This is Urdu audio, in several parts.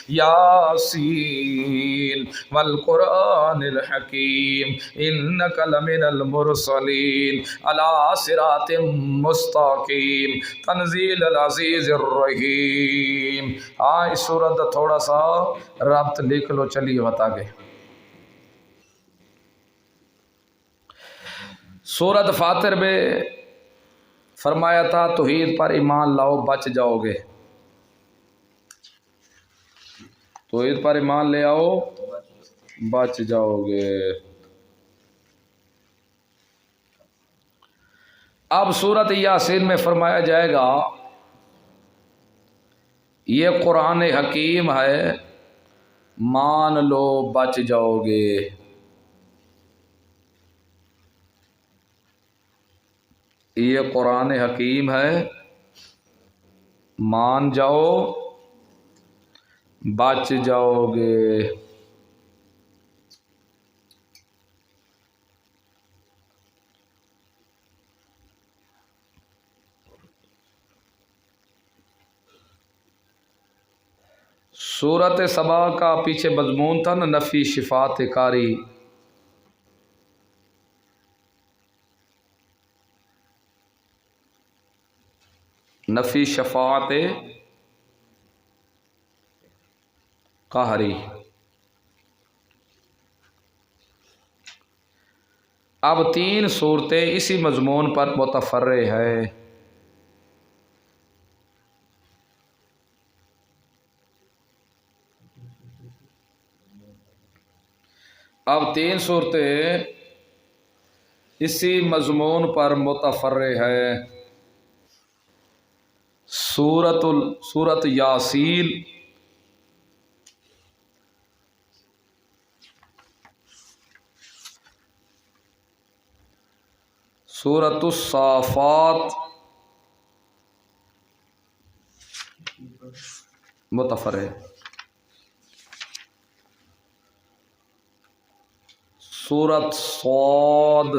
یاسین والقرآن الحکیم انک لمن المرسلین علی صراط مستقیم تنزیل العزیز الرحیم۔ اس سورت دا تھوڑا سا ربط لکھ لو، چلیے بتا گئے۔ سورت فاتر میں فرمایا تھا توحید پر ایمان لاؤ بچ جاؤ گے، توحید پر ایمان لے آؤ بچ جاؤ گے۔ اب سورت یاسین میں فرمایا جائے گا یہ قرآن حکیم ہے، مان لو بچ جاؤ گے۔ یہ قرآن حکیم ہے، مان جاؤ بچ جاؤ گے۔ سورت سبا کا پیچھے مضمون تھا نا، نفی شفاعت کاری۔ نفی شفاعت قہری۔ اب تین صورتیں اسی مضمون پر متفرع ہے۔ اب تین صورتیں اسی مضمون پر متفرع ہے۔ سورت یاسین، سورت الصافات متفرع ہے۔ سورت صاد،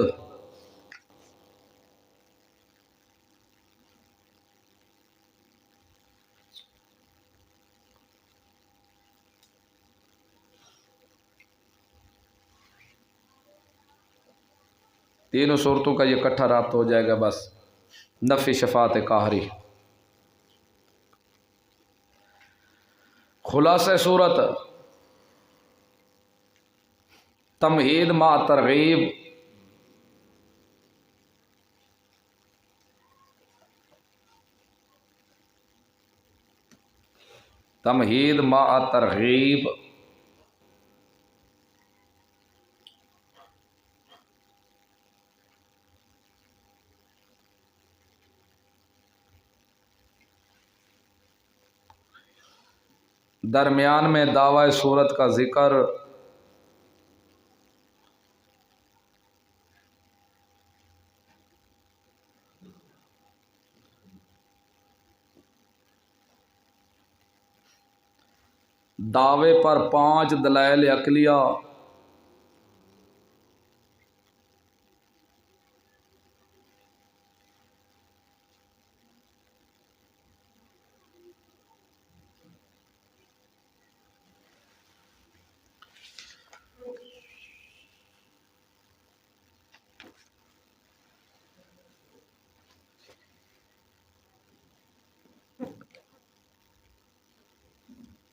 تینوں صورتوں کا یہ اکٹھا رابط ہو جائے گا بس، نفی شفاعت قہری۔ خلاصہ صورت تمہید مع ترغیب، تمہید مع ترغیب، درمیان میں دعوی صورت کا ذکر، دعوے پر 5 دلائل عقلیہ،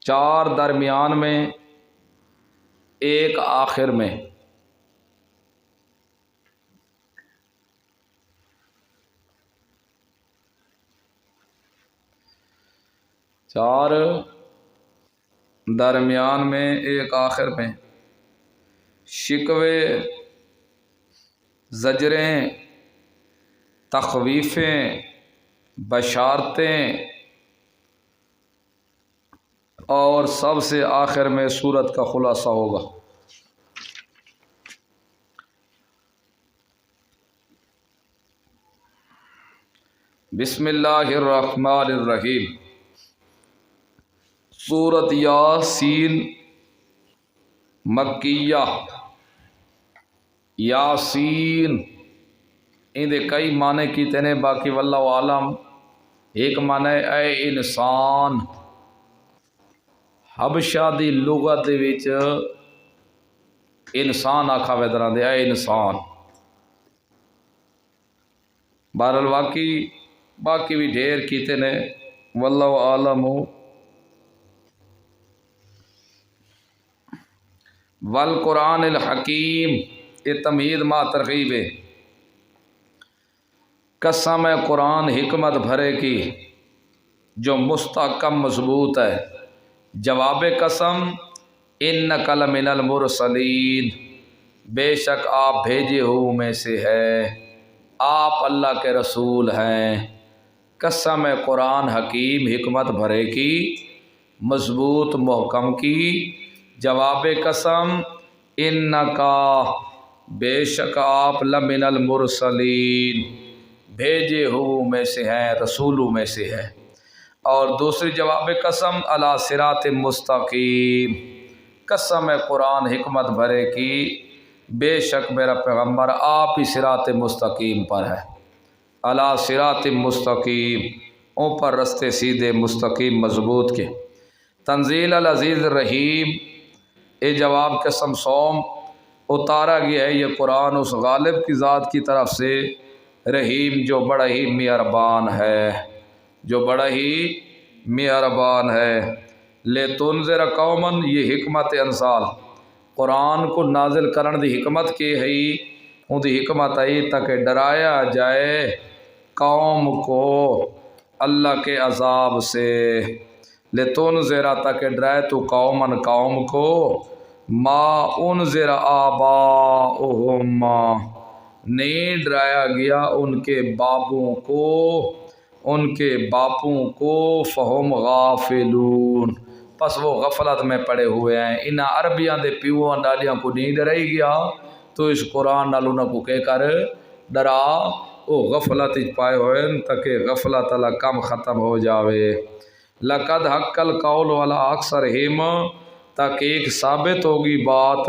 چار درمیان میں، ایک آخر میں۔ چار درمیان میں، ایک آخر میں۔ شکوے، زجریں، تخویفیں، بشارتیں، اور سب سے آخر میں سورت کا خلاصہ ہوگا۔ بسم اللہ الرحمن الرحیم۔ سورت یاسین مکیہ۔ یاسین اندے کئی معنی کیتے نے، باقی واللہ عالم۔ ایک معنی ہے اے انسان، حبشہ دی لغت دے وچ انسان آکھا ویدرا دے اے انسان. بہرحال باقی بھی ڈھیر کیتے نے واللہ عالم. والقرآن الحکیم یہ تمہید ما ترغیب ہے. قسم ہے قرآن حکمت بھرے کی جو مستحکم مضبوط ہے. جواب قسم انک لمن المرسلین، بے شک آپ بھیجے ہوں میں سے ہے، آپ اللہ کے رسول ہیں. قسم ہے قرآن حکیم حکمت بھرے کی مضبوط محکم کی. جواب قسم انکا، بے شک آپ لمن المرسلین، بھیجے ہوں میں سے ہیں، رسولوں میں سے ہے. اور دوسری جواب قسم علی صراط مستقیم. قسم ہے قرآن حکمت بھرے کی بے شک میرا پیغمبر آپ ہی صراط مستقیم پر ہے. علی صراط مستقیم، اوپر رستے سیدھے مستقیم مضبوط کے. تنزیل العزیز الرحیم، یہ جواب قسم سوم اتارا گیا ہے یہ قرآن اس غالب کی ذات کی طرف سے، رحیم جو بڑا ہی مہربان ہے، جو بڑا ہی مہربان ہے. لتنذر قوما، یہ حکمت انزال قرآن کو نازل کرن دی حکمت کی ہے، ان دی حکمت ہے تاکہ ڈرایا جائے قوم کو اللہ کے عذاب سے. لتنذر تاکہ ڈرائے تو قومن قوم کو ما انذر آباؤہم، نہیں ڈرایا گیا ان کے باپوں کو، ان کے باپوں کو، فہم غافلون، پس وہ غفلت میں پڑے ہوئے ہیں. انہاں عربیاں دے پیوان ڈالیاں کو نہیں ڈرائی گیا تو اس قرآن نال انہاں کو کہہ کر ڈرا، وہ غفلت پائے ہوئے ہیں تاکہ غفلت اللہ کم ختم ہو جاوے. لقد حق القول والا اکثرہم، تاکہ ایک ثابت ہوگی بات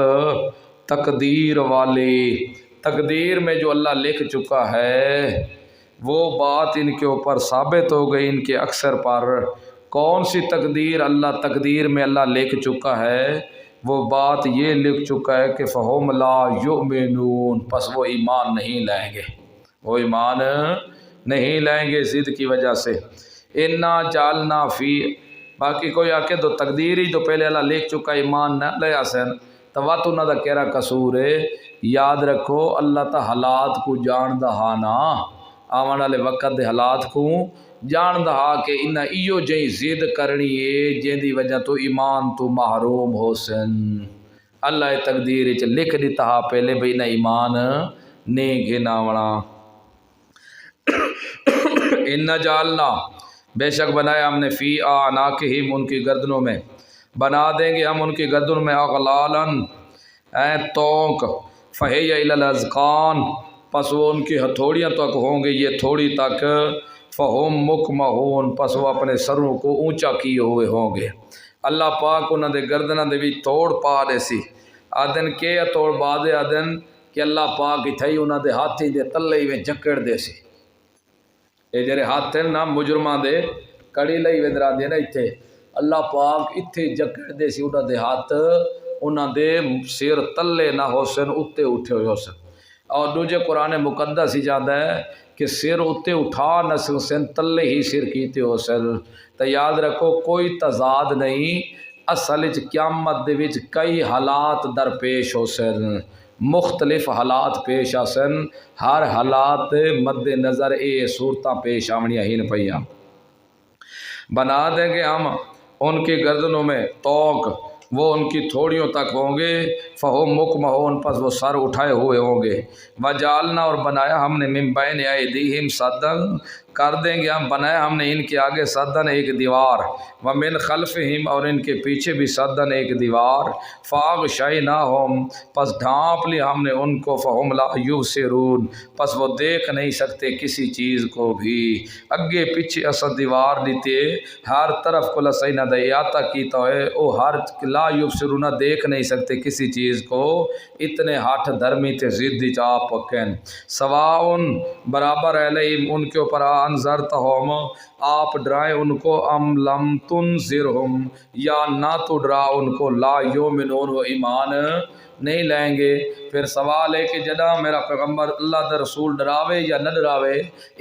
تقدیر والی، تقدیر میں جو اللہ لکھ چکا ہے وہ بات ان کے اوپر ثابت ہو گئی ان کے اکثر پر. کون سی تقدیر؟ اللہ تقدیر میں اللہ لکھ چکا ہے، وہ بات یہ لکھ چکا ہے کہ فہم لا یؤمنون، پس وہ ایمان نہیں لائیں گے، وہ ایمان نہیں لائیں گے ضد کی وجہ سے. انا جعلنا فی، باقی کوئی آکے تو تقدیر ہی تو پہلے اللہ لکھ چکا ایمان نہ لے آسن تو وقت انہوں دا کہرا قصور ہے. یاد رکھو اللہ تا حالات کو جان دا ہانا، آمان والے وقت دے حالات کو جان دا ہا کہ انہاں ایو جہی ضد کرنی ہے جن دی وجہ تو ایمان تو محروم ہو سن. اللہ تقدیر وچ لکھ دیتا ہا پہلے بھئی نہ ایمان نہیں گھناونا. ان جعلنا، بے شک بنایا ہم نے فی اعناقہم، ان کی گردنوں میں، بنا دیں گے ہم ان کی گردنوں میں اغلالن، تونک، فہی الی الاذقان، پس وہ ان کی ہتھوڑیاں تک ہوں گے یہ تھوڑی تک، فہم مکمہون، پس وہ اپنے سروں کو اونچا کیے ہوئے ہوں گے. اللہ پاک انہوں دے گردنہ دے بھی توڑ پا دے سی. آدن کے توڑ با دے آدن کہ اللہ پاک اتھائی انہوں دے ہاتھی دے تلے میں جکڑ دے سی. اے جرے ہاتھ ہیں نا مجرمہ دے کڑی لئی ودرا دے نا اتھے، اللہ پاک اتھے جکڑ دے سی انہوں دے ہاتھ، انہوں دے سیر تلے نہ ہو سن، اتے اٹھے ہوئے ہو سن. اور دوجہ قرآن مقدس ہی جاندہ ہے کہ سیر اتے اٹھا نہ سن، تلے ہی سیر کیتے ہو سن. تو یاد رکھو کوئی تضاد نہیں، اصل قیامت دے وچ کئی حالات درپیش ہو سن، مختلف حالات پیش آسن، ہر حالات مد نظر اے صورتاں پیش آمنیاں ہی پئیاں. بنا دیں گے ہم ان کی گردنوں میں توق، وہ ان کی تھوڑیوں تک ہوں گے، فہم مکمہون، پس وہ سر اٹھائے ہوئے ہوں گے. وجعلنا، اور بنایا ہم نے من بین ایدیہم صدن، کر دیں گے ہم، بنایا ہم نے ان کے آگے صدن ایک دیوار، ومن خلفہم، اور ان کے پیچھے بھی صدن ایک دیوار، فاغشیناہم، پس ڈھانپ لی ہم نے ان کو، فہم لا یبصرون، پس وہ دیکھ نہیں سکتے کسی چیز کو بھی. اگے پیچھے اسد دیوار دیتے ہر طرف کو لسینہ دیاتا کیتا ہے، او ہر لا یبصرون، دیکھ نہیں سکتے کسی چیز کو، اتنے ہاتھ دھرمی تے ضد چاپ پکن. سواؤن، برابر علیہم، ان کے اوپر انذرتہم آپ ڈرائیں ان کو ام لم تنذرہم یا نہ تو ڈرا ان کو لا یؤمنون وہ ایمان نہیں لائیں گے۔ پھر سوال ہے کہ جدا میرا پیغمبر اللہ دا رسول ڈراوے یا نہ ڈراوے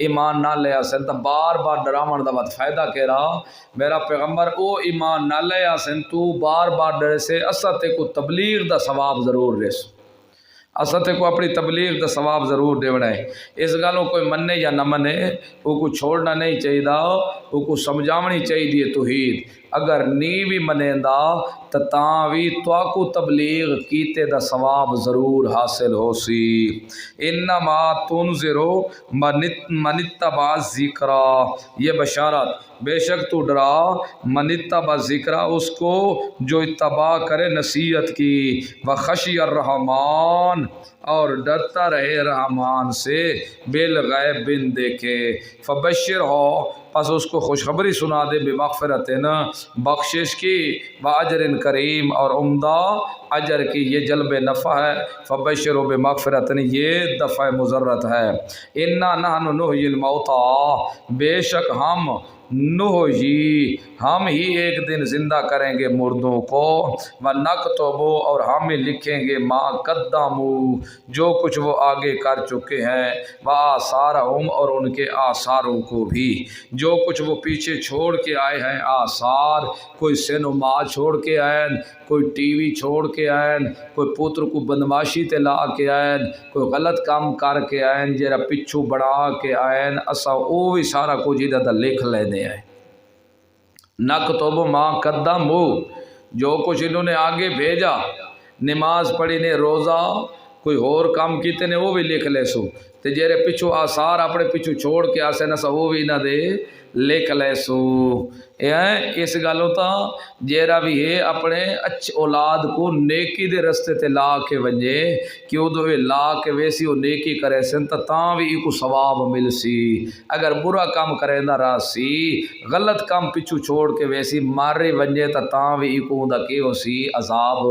ایمان نہ لے آسن تو بار بار ڈراون دا وقت فائدہ کہہ رہا میرا پیغمبر او ایمان نہ لے آسن تو بار بار ڈرے سے اسا تے کو تبلیغ دا ثواب ضرور رس اسا تے کو اپنی تبلیغ دا ثواب ضرور دیونا ہے۔ اس گالوں کوئی مننے یا نہ منے وہ کو چھوڑنا نہیں چاہیے وہ کو سمجھاونی چاہیے توحید اگر نی بھی منیندا تو تاں بھی کو تبلیغ کیتے دا ثواب ضرور حاصل ہو سی۔ انما تنذرو من اتبع ذکرا یہ بشارت بے شک تو ڈرا من اتبع ذکرا اس کو جو اتباع کرے نصیحت کی وخشی الرحمن اور ڈرتا رہے رحمان سے بالغیب بن دیکھے فبشر ہو پس اس کو خوشخبری سنا دے بمغفرت بخشش کی باجر کریم اور عمدہ اجر کی یہ جلب نفع ہے فبشر بمغفرت یہ دفع مضرت ہے۔ انا نحن نحیی الموتى بے شک ہم ہم ہی ایک دن زندہ کریں گے مردوں کو ونکتب اور ہم لکھیں گے ما قدموا جو کچھ وہ آگے کر چکے ہیں وآثارہم اور ان کے آثاروں کو بھی جو کچھ وہ پیچھے چھوڑ کے آئے ہیں آثار کوئی سینما چھوڑ کے آئے کوئی ٹی وی چھوڑ کے آئے کوئی پتر کو بدماشی تے لا کے آئے کوئی غلط کام کر کے آئے جرا پچھو بڑھا کے آئے اسا او بھی سارا کچھ ادھر لکھ لینے آئے نکتب ما قدموا جو کچھ انہوں نے آگے بھیجا نماز پڑھی نے روزہ کوئی اور کام کیتے نے وہ بھی لکھ لے سو تے جیرے پچھو آثار اپنے پچھو چھوڑ کے آسے نہ سا وہ بھی نہ دے لکھ لے سو اس گالوں تا جیرا بھی ہے اپنے اچھ اولاد کو نیکی دے رستے تے لا کے ونجے کیوں دو لا کے ویسی وہ نیکی کرے سن تاں بھی کو ثواب مل سی اگر برا کام کرے نہ را سی غلط کام پچھو چھوڑ کے ویسی مارے ونجے تاں بھی کو دا کی ہو سی عذاب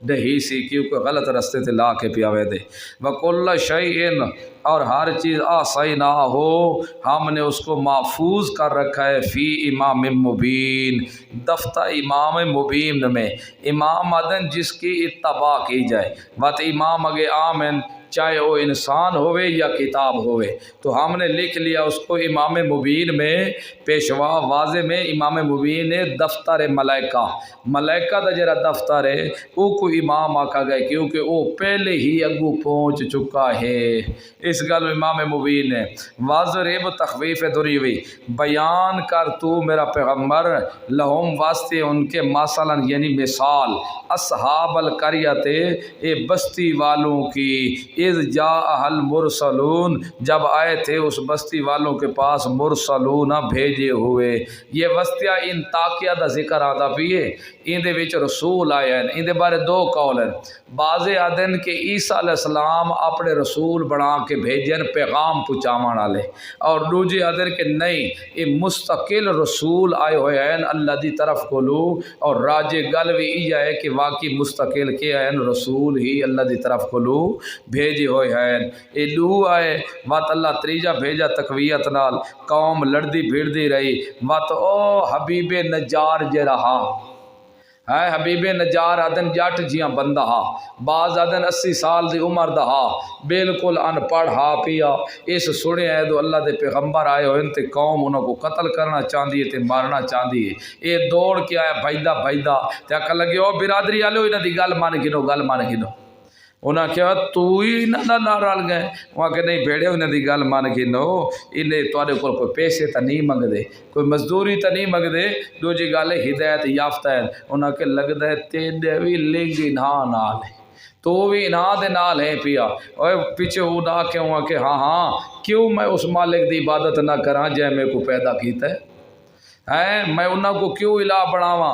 دہی سی کیونکہ غلط رستے تے لا کے پیاوے دے وکل شیئن اور ہر چیز آسائنا ہو ہم نے اس کو محفوظ کر رکھا ہے فی امام مبین دفتر امام مبین میں امام ادن جس کی اتباع کی جائے بات امام اگے آمن چاہے وہ انسان ہوئے یا کتاب ہوئے تو ہم نے لکھ لیا اس کو امام مبین میں پیشوا واضح میں امام مبین دفتر ملائکہ دا جرا دفتر ہے وہ کو امام آکھا گئے کیونکہ وہ پہلے ہی اگو پہنچ چکا ہے اس گل امام مبین ہے واضح ریب تخویف دریوی بیان کر تو میرا پیغمبر لہم واسطے ان کے مثلا یعنی مثال اصحاب القریت اے بستی والوں کی اذ جاء المرسلون جب آئے تھے اس بستی والوں کے پاس مرسلون بھیجے ہوئے یہ وستیہ ان تاکیہ دا ذکر آتا پیئے ان دے وچ رسول آئے ہیں ان دے بارے دو قول ہیں بعض آدن کہ عیسیٰ علیہ السلام اپنے رسول بنا کے بھیجن پیغام پہنچاون والے اور دوجے آدن کہ نہیں یہ مستقل رسول آئے ہوئے ہیں اللہ دی طرف کو لو اور راج گل بھی یہ ہے کہ واقعی مستقل کے ہیں رسول ہی اللہ دی طرف کو لو بھیجے ہوئے ہیں اے لو آئے وات اللہ تریجہ بھیجا تقویت نال قوم لڑدی بھیڑدی رہی وات او حبیب نجار جے رہا ہے حبیب نجار آدن جٹ جیاں بندہ ہا بعض آدن 80 سال دی عمر دا ہا بالکل ان پڑھ ہا پیا اس سنے ہے دو اللہ دے پیغمبر آئے ہوئے تے قوم انہوں کو قتل کرنا چاندی ہے تے مارنا چاندی ہے اے دوڑ کے آیا بھائدہ تے اکھا لگے او برادری آلے ہوئی نا دی گل مان گنو انہاں کیا تو ہی نہ رل گئے وہاں کہ نہیں بھیڑے انہیں دی گل مان گنو انہیں توڑے کوئی پیسے تا نہیں منگ دے کوئی مزدوری تا نہیں منگ دے دو جی گالے ہدایت یافتہ ہے انہاں کہ لگ دے تیندے بھی لنگ انہاں نال ہے تو بھی انہاں دے نال ہے پیا اور پیچھے اڑا کے وہاں کہ ہاں کیوں میں اس مالک دی عبادت نہ کراں جے میں کو پیدا کیتا ہے میں انہاں کو کیوں الہ بناواں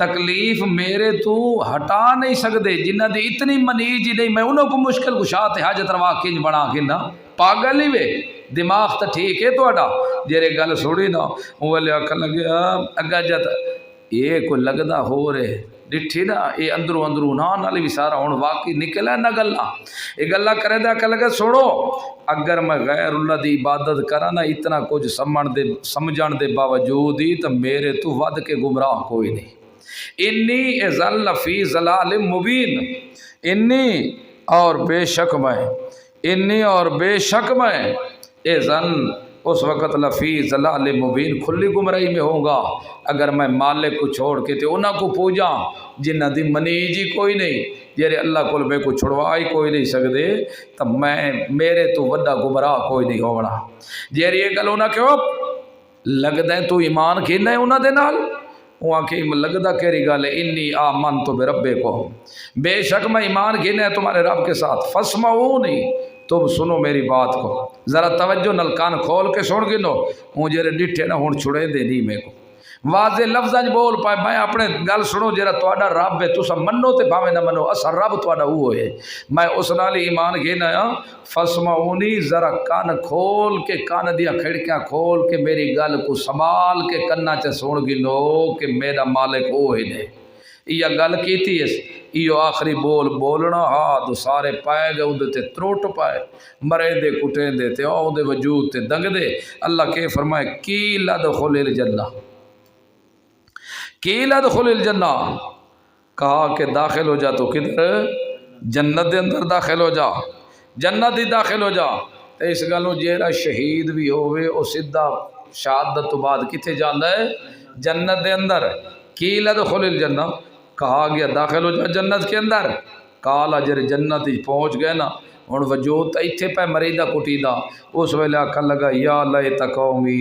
تکلیف میرے تو ہٹا نہیں سکتے جنہ دی اتنی منیج ہی نہیں میں انہوں کو مشکل کشا تے حاجت روا کنج بنا کے نا پاگل ہی وے دماغ تو ٹھیک ہے تو جیرے گل سوڑی نا وہ لے آکھا لگیا اگا جت یہ کوئی لگدا ہو رہے ڈٹھی نا یہ اندروں نالی بھی سارا ہوں واقعی نکلا نہ گلا یہ گلا کرے دا کہ لگا سوڑو اگر میں غیر اللہ دی عبادت کرا نا اتنا کچھ سمجھان دے باوجود ہی تو میرے تو ود کے گمراہ کوئی نہیں انی ازل فی ضلال مبین انی اور بے شک میں ازل اس وقت لفی ضلال مبین کھلی گمراہی میں ہوں گا اگر میں مالک کو چھوڑ کے تے انہاں کو پوجا جنہ دی منیج ہی کوئی نہیں جیرے اللہ کو میں کو چھڑوائی کوئی نہیں سکدے تو میرے تو وڈا گمراہ کوئی نہیں ہونا جیرے یہ گل انہاں کہو لگدا ہے تو ایمان کھینا ہے انہاں دے نال وہاں کہ لگدا کیری گل ہے انی آمنت بربکم بے شک میں ایمان کھینا ہے تمہارے رب کے ساتھ فاسمعونی تم سنو میری بات کو ذرا توجہ نل کان کھول کے سن گنو ہوں جیرے ڈٹھے نہ ہوں چھڑے دے نہیں میں کو واضح لفظاں بول پائے میں اپنے گل سنو جیرا تواڈا رب ہے تسا منو تے بھاویں نہ منو اسا رب تواڈا وہ ہے میں اس نال ایمان کہنا ہاں فاسمعونی ذرا کان کھول کے کان دیا کھڑکیاں کھول کے میری گل کو سنبھال کے کنا چ سن گنو کہ میرا مالک وہ ہے نے یہ گل کیتی ہے یہ آخری بولنا ہاں تو سارے پائے گئے اندر تے تروٹ پائے مرے دے کٹیں دے تے آؤ دے وجود تے دنگ دے اللہ کے فرمائے کیلا دخل الجنہ کیلا دخل الجنہ کہا کہ داخل ہو جا تو کدھر جنت دے اندر داخل ہو جا جنت ہی داخل ہو جا تے اس گلوں جیڑا شہید بھی ہوئے او سدھا شہادت تو بعد کتے جاندا ہے جنت دے اندر کیلا دخل الجنہ کہا گیا داخل ہو جا جنت کے اندر کالا جرے جنت ہی پہنچ گئے نا ہن وجود تا ایتھے پہ مریدا کٹیدا اس ویلے آکھن لگا یا لیت قومی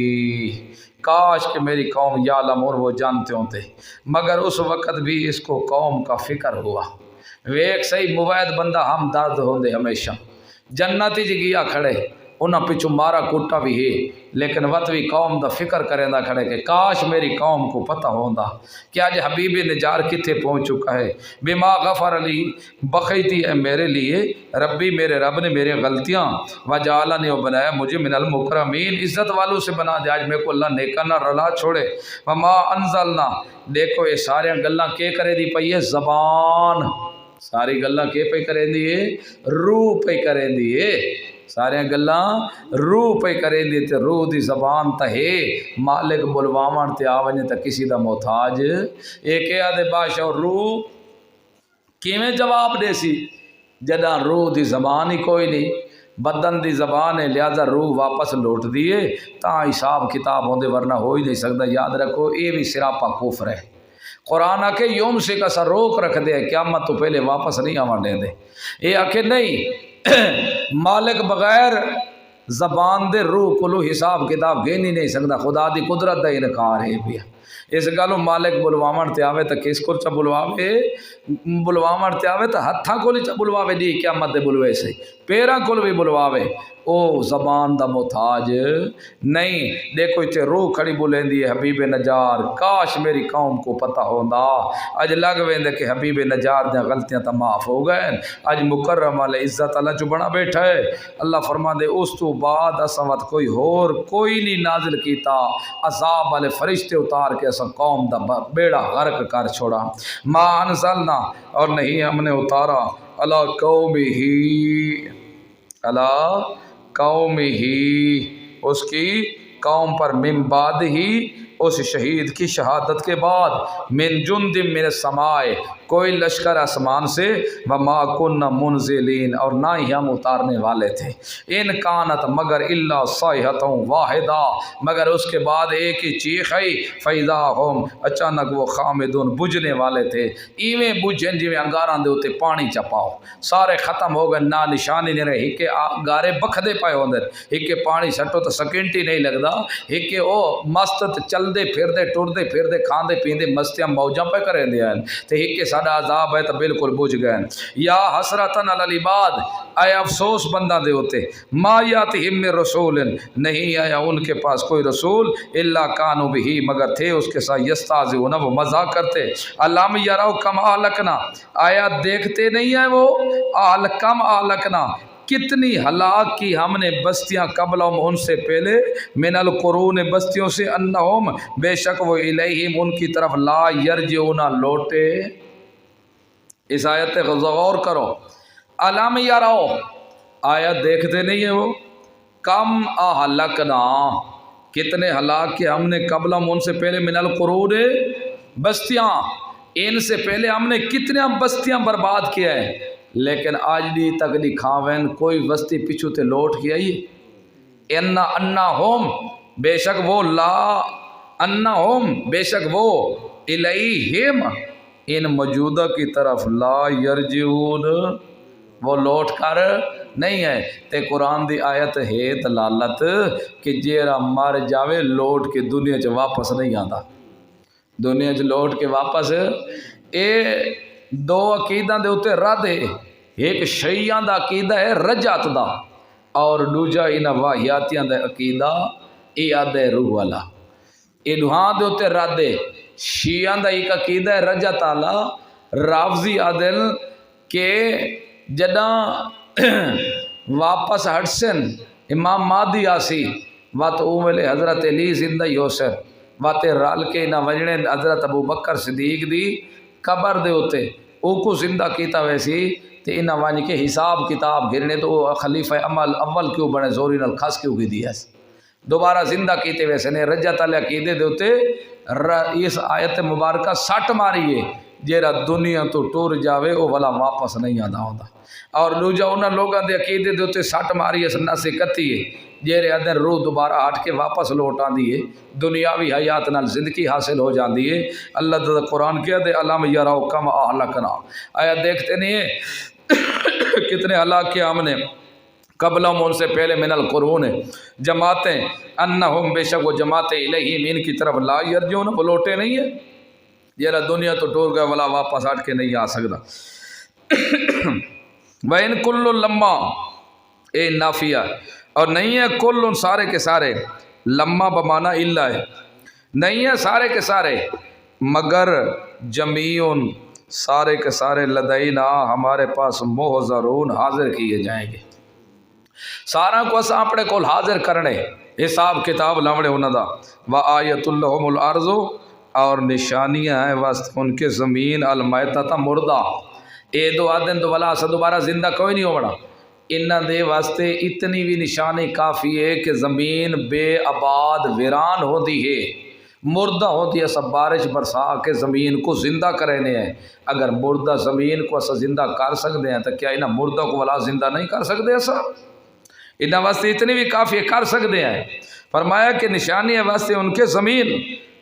کاش کہ میری قوم یا لمور وہ جانتے ہوتے مگر اس وقت بھی اس کو قوم کا فکر ہوا ویک صحیح موید بندہ ہم درد ہوندے ہمیشہ جنت ہی گیا کھڑے انہاں پچھو مارا کٹا بھی ہے لیکن وقت بھی قوم دا فکر کریں دا کھڑے کہ کاش میری قوم کو پتہ ہوندا کہ آج حبیب نجار کتے پہنچ چکا ہے بما غفر علی بخیتی ہے میرے لیے ربی میرے رب نے میرے غلطیاں وجعلنی و بنایا مجھے من المکرمین عزت والوں سے بنا دے آج میرے کو اللہ نیکا نہ رلا چھوڑے وما انزلنا دیکھو یہ سارے گلاں کے کرے دی پئی ہے زبان ساری گلاں کے پہ کریں دی روح پہ کریں دی سارے گلاں روح پہ کریں دی تے روح دی زبان تا ہے مالک بلوامن تے آونے تا کسی دا محتاج ایک آدھے بادشاہ روح کیویں جواب دے سی جدہ روح دی زبان ہی کوئی نہیں بدن دی زبان ہے لہذا روح واپس لوٹ دیے تا حساب کتاب ہوندے ورنہ ہو ہی نہیں سکتا یاد رکھو یہ بھی سراپا کفر ہے قرآن آکے یوم سے کسا روک رکھ دے قیامت تو پہلے واپس نہیں آوان دے دے یہ آکے نہیں مالک بغیر زبان دے روح کلو حساب کتاب گینی نہیں سکتا خدا دی قدرت دا انکار ہے پیا اس گالو مالک بلوامن تے آوے تا کس کو چا بلواوے بلوامن تے آوے تا ہتھاں کو چا بلواوے دی قیامت دے بلوے سے پیراں کو بھی بلواوے او زبان دا محتاج نہیں دیکھو اتنے روح کھڑی بولیں دی حبیب نجار کاش میری قوم کو پتہ ہوندا اج لگ ویندے کہ حبیب نجار دے غلطیاں تا معاف ہو گئے اج مکرم علی عزت اللہ جو بنا بیٹھا ہے اللہ فرما دے اس تو بعد اسوت کوئی نہیں نازل کیتا عذاب والے فرشتے اتار کے اسا قوم دا بیڑا غرق کر چھوڑا ما انزلنا اور نہیں ہم نے اتارا الا قوم ہی اس کی قوم پر من بعد ہی اس شہید کی شہادت کے بعد من جند من السماء کوئی لشکر آسمان سے وما کنا منزلین اور نہ ہی ہم اتارنے والے تھے ان کانت مگر الا صیحۃ واحدہ مگر اس کے بعد ایک ہی چیخ ہے فاذا ہم اچانک وہ خامدون بجھنے والے تھے ایویں بجھن جی میں انگاراں دے اوتے پانی چپاؤ سارے ختم ہو گئے نہ نشانی نہیں رہی کہ گارے بکھدے پائے ہوندے ایک پانی سٹو تو سیکنڈ ہی نہیں لگدا ایک او مست چل چلتے پھرتے ٹرتے پھرتے کھاندے پیندے مستیاں موجاں پہ کریں دے ہیں تے ایک ساڈا عذاب ہے تو بالکل بجھ گئے یا حسرتن علی العباد اے افسوس بندہ دے ہوتے ما یاتہم من رسول نہیں آیا ان کے پاس کوئی رسول الا کانوا بہ مگر تھے اس کے ساتھ یستہزئون وہ مذاق کرتے الم یروا کم اہلکنا آیا دیکھتے نہیں ہیں وہ کم اہلکنا کتنی ہلاک کی ہم نے بستیاں قبلہم ان سے پہلے من القرون بستیوں سے انہم بے شک وہ الیہم ان کی طرف لا یرجعون لوٹے. اس آیت کو غور کرو. الم یروا آیا دیکھتے نہیں ہیں وہ کم اہلکنا کتنے ہلاک کے ہم نے قبلہم ان سے پہلے من القرون بستیاں ان سے پہلے ہم نے کتنے بستیاں برباد کیا ہے لیکن آج دی تک دی کھاوین کوئی بستی پچھو تے لوٹ کے آئی انا ہوم بے شک وہ لا انا ہوم بے شک وہ الیہم ان موجودہ کی طرف لا یرجعون وہ لوٹ کر نہیں ہے. تے قرآن دی آیت ہے دلالت کہ جیرا مر جاوے لوٹ کے دنیا چ واپس نہیں آتا دنیا چ لوٹ کے واپس اے دو عقیدہ دے اتے رد ہے. ایک شیعہ دا عقیدہ ہے رجعت دا اور دوجا انہاں واہیاتیاں دا عقیدہ اعادہ روح والا. اے دوہاں دے اتے رد ہے. شیعہ دا ایک عقیدہ ہے رجعت والا رافضی عادل کہ جداں واپس ہٹسن امام مہدی آسی وات او ویلے حضرت علی زندہ ہی ہوسن واتے رال کے نہ وجنے حضرت ابو بکر صدیق دی قبر دے ہوتے او کو زندہ کیتا ویسی تے انہاں وانی کے حساب کتاب گرنے تو خلیفہ عمل اول کیوں بنے زوری نال خاص کیوں کی دیا دوبارہ زندہ کیتے ویسے نے رجعت علی عقیدے دے ہوتے اس آیت مبارکہ سٹ ماری ہے جیرا دنیا تو ٹور جاوے او والا واپس نہیں آتا ہوتا اور دوجا انہاں لوگاں دے عقیدے دے ہوتے سٹ ماری ہے سنہ سے کتی ہے جیرے اندر روح دوبارہ ہٹ کے واپس لوٹ آندی ہے دنیاوی حیات نال زندگی حاصل ہو جاندی ہے. اللہ تعالیٰ قرآن کیا دے الم یروا کم اہلکنا آیا دیکھتے نہیں ہے کتنے ہلاک کیا ہم نے قبلہم ان سے پہلے من القرون جماعتیں انہم بے شک وہ جماعتیں الیہم ان کی طرف لا یرجعون وہ لوٹے نہیں ہے جیرا دنیا تو ٹور گیا والا واپس ہٹ کے نہیں آ سکتا. وَإِن كُلٌّ لَمَّا اے نافیہ اور نہیں ہے کل سارے کے سارے لما بمانا الا ہے نہیں ہے سارے کے سارے مگر جمیعن سارے کے سارے لدینا ہمارے پاس محضرون حاضر کیے جائیں گے. سارا کو اساں اپنے کول حاضر کرنے حساب کتاب لوڑے انہاں دا وآیت لہم الارض اور نشانیاں ہیں واسطے ان کے زمین المیتۃ مردہ اے دو آدن تو والا دوبارہ زندہ کوئی نہیں ہونا انہاں دے واسطے اتنی بھی نشانی کافی ہے کہ زمین بے آباد ویران ہوتی ہے مردہ ہوتی ہے. سب بارش برسا کے زمین کو زندہ کرنے ہیں اگر مردہ زمین کو اسا زندہ کر سکتے ہیں تو کیا انہاں مردہ کو والا زندہ نہیں کر سکتے ایسا انہاں واسطے اتنی بھی کافی کر سکتے ہیں. فرمایا کہ نشانی ہے واسطے ان کے زمین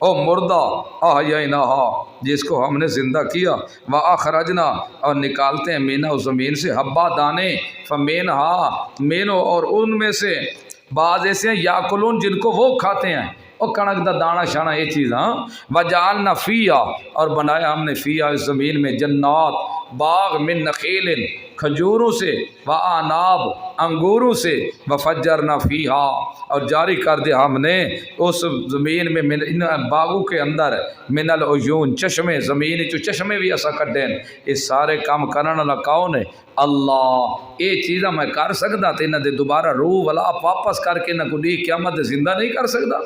او مردہ احییناہا جس کو ہم نے زندہ کیا واخرجنا اور نکالتے ہیں مینا اس زمین سے حبا دانے فمینہا مینو اور ان میں سے بعض ایسے ہیں یاکلون جن کو وہ کھاتے ہیں اور کنک دا دانا شانا یہ چیز ہاں وجعلنا فیہا اور بنایا ہم نے فیہا اس زمین میں جنات باغ من نخیل کھجوروں سے وعناب انگوروں سے وفجرنا فیہا اور جاری کر دیا ہم نے اس زمین میں ان باغوں کے اندر من العیون چشمے زمین چو چشمے بھی ایسا کٹیں اس سارے کام کرنا والا کون ہے اللہ. یہ چیزاں میں کر سکتا تو انہاں دے دوبارہ روح والا واپس کر کے نہ کوئی قیامت زندہ نہیں کر سکتا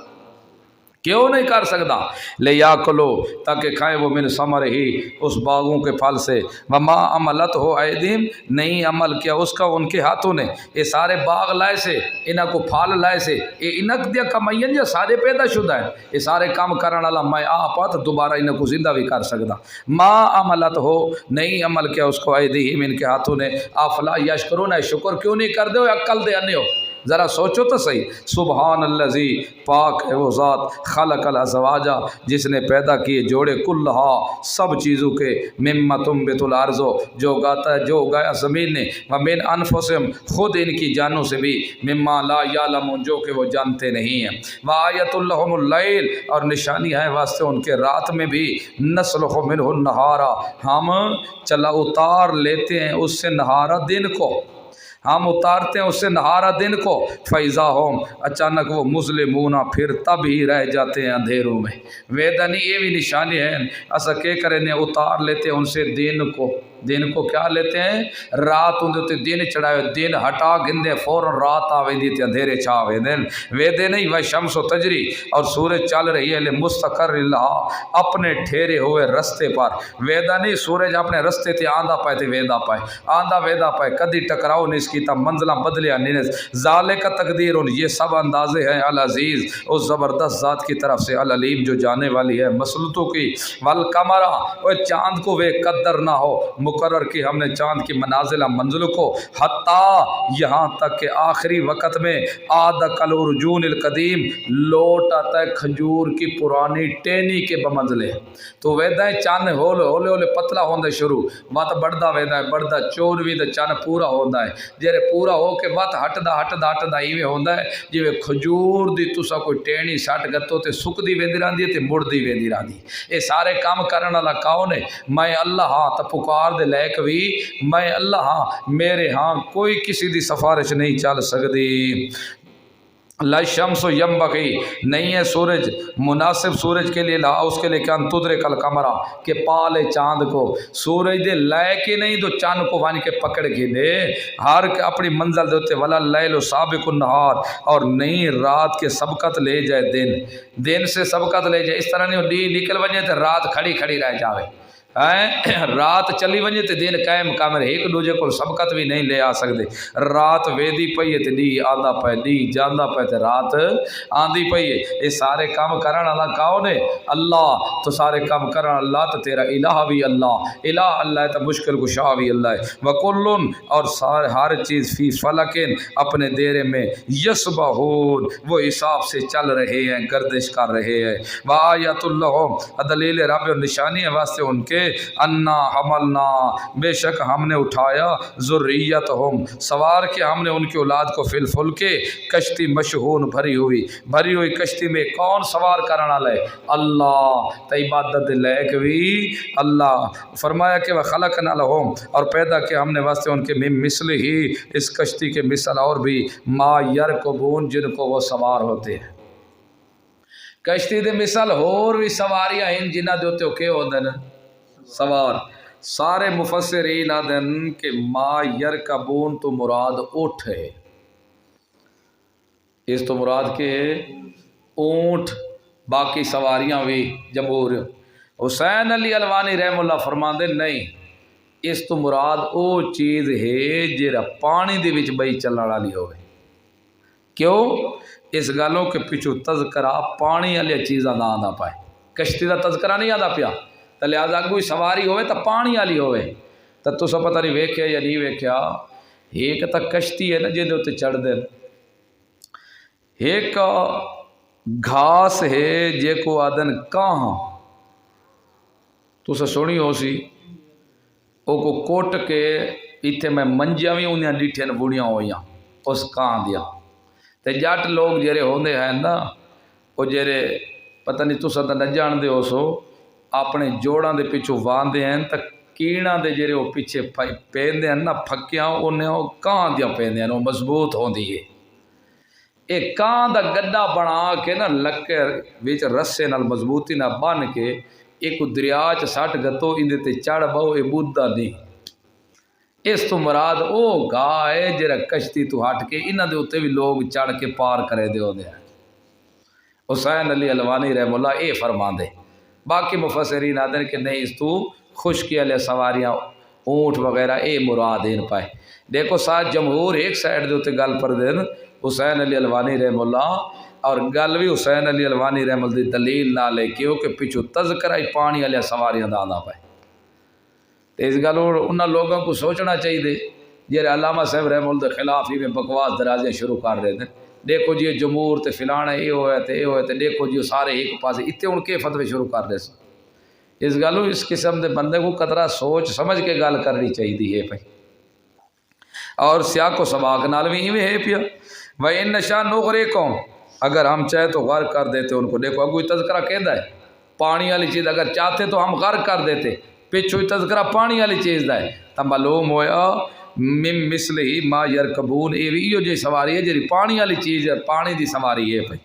کیوں نہیں کر سکتا لے یا کلو تاکہ کھائیں وہ من ثمر ہی اس باغوں کے پھل سے وما عملت ہو ایدیم نہیں عمل کیا اس کا ان کے ہاتھوں نے یہ سارے باغ لائے سے انہاں کو پھل لائے سے یہ انک دیا کمائین یا سارے پیدا شدہ ہیں یہ سارے کام کرنے والا میں آپ تو دوبارہ انہاں کو زندہ بھی کر سکتا ما عملت ہو نہیں عمل کیا اس کو ایدیم ان کے ہاتھوں نے افلا یشکرون شکر کیوں نہیں کر دے ہو عقل دے انے ہو ذرا سوچو تو صحیح. سبحان الذی، پاک ہے وہ ذات، خلق الازواجا، جس نے پیدا کیے جوڑے، کلہا، سب چیزوں کے، مما تنبت الارض، جو اگاتا ہے، جو اگایا زمین نے، ومن انفسہم، خود ان کی جانوں سے بھی، مما لا یعلمون، جو کہ وہ جانتے نہیں ہیں، وآیۃ لہم اللیل، اور نشانی ہے واسطے ان کے رات میں بھی، نسلخ منہ النہارا، ہم چلا اتار لیتے ہیں اس سے نہارا دن کو، ہم اتارتے ہیں اس سے نہارا دن کو، فیضا ہوم، اچانک وہ مظلمون، پھر تب ہی رہ جاتے ہیں اندھیروں میں. ویدانی یہ بھی نشانی ہے، ایسا کہ کریں اتار لیتے ہیں ان سے دن کو. دن کو کیا لیتے ہیں؟ رات اندر دن چڑھائے، دن ہٹا گندے فوراً رات آ ویندی تے اندھیرے چھا ویندے ویدے نہیں. وہ شمس و تجری، اور سورج چل رہی ہے، مستقر اللہ، اپنے ٹھہرے ہوئے رستے پر. ویدا نہیں، سورج اپنے رستے تے آندا پائے تے ویدا پائے، آندا ویدا پائے، کدی ٹکراؤ نہیں اس کی تا منزلہ بدلیا نہیں. ذالک تقدیر، یہ سب اندازے ہیں العزیز، اس زبردست ذات کی طرف سے، العلیم، جو جانے والی ہے مسلطوں کی. والقمرہ، وہ چاند کو وہ قدر نہ ہو، مقرر کی ہم نے چاند کی منازل منزل کو، حتیٰ یہاں تک کہ آخری وقت میں، آدھا کالرجون القدیم، لوٹ آتا ہے کھجور کی پرانی ٹینی کے بمنزلے. تو ویدہ ہے چاند ہولے ہولے ہولے پتلا ہوندے شروع، وات بڑھدا ویدہ ہے، بڑھدا چوروی دا چاند پورا ہوندا ہے، جیرے پورا ہو کے وات ہٹدا ہٹدا ہٹدا ایویں ہوندا ہے جویں کھجور دی تسا کوئی ٹینی سٹ گتو تے سکدی ویندی رہندی ہے تے مڑدی ویندی رہندی. اے سارے کام کرن والا کون ہے؟ میں اللہ ہاں. تے پکار دے لائق بھی میں اللہ ہاں، میرے ہاں کوئی کسی دی سفارش نہیں چل سکتی. لا شمس ینبغی، نہیں ہے سورج مناسب سورج کے لیے، لا اس کے لیے کہ ان تدرک القمرہ، کہ پالے چاند کو. سورج دے لائے کے نہیں تو چاند کو وانی کے پکڑ کے دے، ہر اپنی منزل دیتے. ولا اللیل سابق النہار، اور نہیں رات کے سبقت لے جائے دن، دن سے سبقت لے جائے. اس طرح نہیں ڈی نکل وجے تے رات کھڑی کھڑی رہ جاوے، رات چلی ونجے تے دن قائم کامر، ایک دوجے کو سبقت بھی نہیں لے آ سکتے. رات ویدی پئی تے ڈی آندا پئے، ڈی جاندا پئے تے رات آندی پئی ہے. یہ سارے کام کرن والا کون ہے؟ اللہ. تو سارے کام کرن اللہ، تو تیرا الہ بھی اللہ، الہ اللہ ہے، تو مشکل کشا بھی اللہ ہے. وکلن، اور سارے ہر چیز، فی فلکن، اپنے دیرے میں، یسبحون، وہ حساب سے چل رہے ہیں، گردش کر رہے ہیں. وآیۃ لہم، دلیل رب اور نشانی ہے واسطے ان کے، انا حملنا، بے شک ہم نے اٹھایا، ذریتہم، سوار کے ہم نے ان کی اولاد کو، فی الفلک، کشتی مشحون، بھری ہوئی کشتی میں. کون سوار کرنا لے؟ اللہ. تو عبادت لائق بھی اللہ. فرمایا کہ وہ خلقنا لہم، اور پیدا کیا ہم نے واسطے ان کے، من مثل ہی، اس کشتی کے مثل اور بھی، ما یرکبون، جن کو وہ سوار ہوتے ہیں. کشتی دے مثال اور بھی سواریاں ہیں جنہ دے ہوتے ہو کہ ہوندن سوار. سارے مفسرین آدن کہ ما یرکبون تو مراد اٹھ ہے، اس تو مراد کے اونٹ، باقی سواریاں بھی جمہور. حسین علی الوانی رحم اللہ فرماندے نہیں، اس تو مراد او چیز ہے جیرا پانی دے وچ بئی چلن والی ہوئے. کیوں؟ اس گالوں کے پیچھو تذکرہ پانی والی چیزاں نہ آندا پائے، کشتی دا تذکرہ نہیں آندا پیا، تو لہذا کوئی سواری ہوئے تو پانی والی ہوئے. تو تسا پتہ نہیں ویکھیا یا نہیں ویکھیا، ایک تو کشتی ہے نا جے دے تے چڑھ دے، ایک گھاس ہے جے کو آدن کہاں، تسا سنی ہو سی، او کو کوٹ کے ایتھے میں منجیاں بھی انہیں ڈیٹھے نے بڑیاں ہوئیاں اس کہاں دیا. تے جٹ لوگ جڑے ہوندے ہیں نا، وہ جڑے پتہ نہیں تسا تے نہ جان دے ہو سو، اپنے جوڑاں دے پیچھو واندے ہیں تے کیڑاں دے جڑے وہ پیچھے پیندے ہیں نا پھکیاں، انہیں وہ کہاں دیا پیندے ہیں، وہ مضبوط ہوندی ہے. ایک کہاں دا گڈا بنا کے نا لکر وچ رسے نال مضبوطی نہ بن کے ایک دریا چ سٹ گتو، اندے تے چڑھ بہو، اے بودا نہیں. اس تو مراد او گاہ ہے جڑا کشتی تو ہٹ کے انہاں دے اوتے بھی لوگ چڑھ کے پار کرے دے ہوندے ہیں. حسین علی الوانی رحم اللہ اے فرماندے. باقی مفسرین آدھے کہ نہیں، اس تو خشکی والے سواریاں اونٹ وغیرہ اے مراد ان پائے. دیکھو ساتھ جمہور ایک سائڈ دے اوتے گل پر دین حسین علی الوانی رحم اللہ، اور گل بھی حسین علی الوانی رحم اللہ دی دلیل نہ لے کیوں کہ پیچھو تذکرہ ہی پانی والے سواریاں دا آندا پائے. اس گل انہاں لوگوں کو سوچنا چاہیے جی علامہ صاحب رحمہ اللہ کے خلاف ہی میں بکواس درازیاں شروع کر رہے تھے، دیکھو جی جمہور تے فلانا یہ ہوا تے دیکھو جی سارے ایک پاسے اتنے ہوں کے فتوے شروع کر رہے سن۔ اس گلوں اس قسم دے بندے کو قطرہ سوچ سمجھ کے گل کرنی چاہیے ہے بھائی، اور سیاق و سباق نال بھی ہی ہے پیا وَإِن نَشَأْ نُغْرِقْهُمْ، اگر ہم چاہے تو غرق کر دیتے ان کو۔ دیکھو اگوی تذکرہ کہتا ہے پانی والی چیز اگر چاہتے تو ہم غرق کر دیتے، پچھو تذکرہ پانی والی چیز دا ہے تو معلوم ہویا من مثلہ ما یرکبون، یہ جی سواری ہے جی پانی والی چیز ہے، پانی دی سواری ہے بھائی۔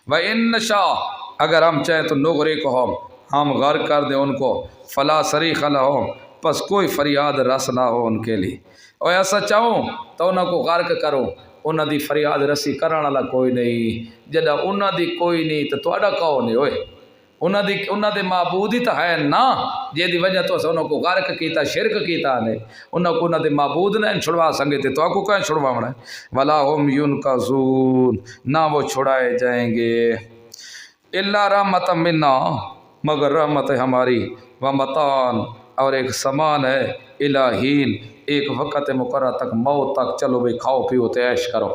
وَإِن نَشَأْ، اگر ہم چاہیں تو نُغْرِقْهُمْ، ہم غرق کر دیں ان کو، فلا صریخ لہم، پس کوئی فریاد رس نہ ہو ان کے لیے۔ اور ایسا چاہوں تو انہوں کو غرق کرو، انہوں دی فریاد رسی کرنے والا کوئی نہیں، جدہ انہوں دی کوئی نہیں تو تہاڈا کون ہے ہوئے، انہوں دے معبود ہی تو ہے نا، جے دی وجہ تو انہوں کو غرق کیتا شرک کیتا نے، انہوں کو انہوں دے معبود نے چھڑوا سنگے تھے تو آپ کو کہیں چھڑوا ہونا ہے۔ ولا ہم ینقذون، نہ وہ چھڑائے جائیں گے، الا رحمت منا، مگر رحمت ہماری، ومتان، اور ایک سامان ہے، الہین، ایک وقت مقرر تک، موت تک، چلو بھئی کھاؤ پیو تے عیش کرو،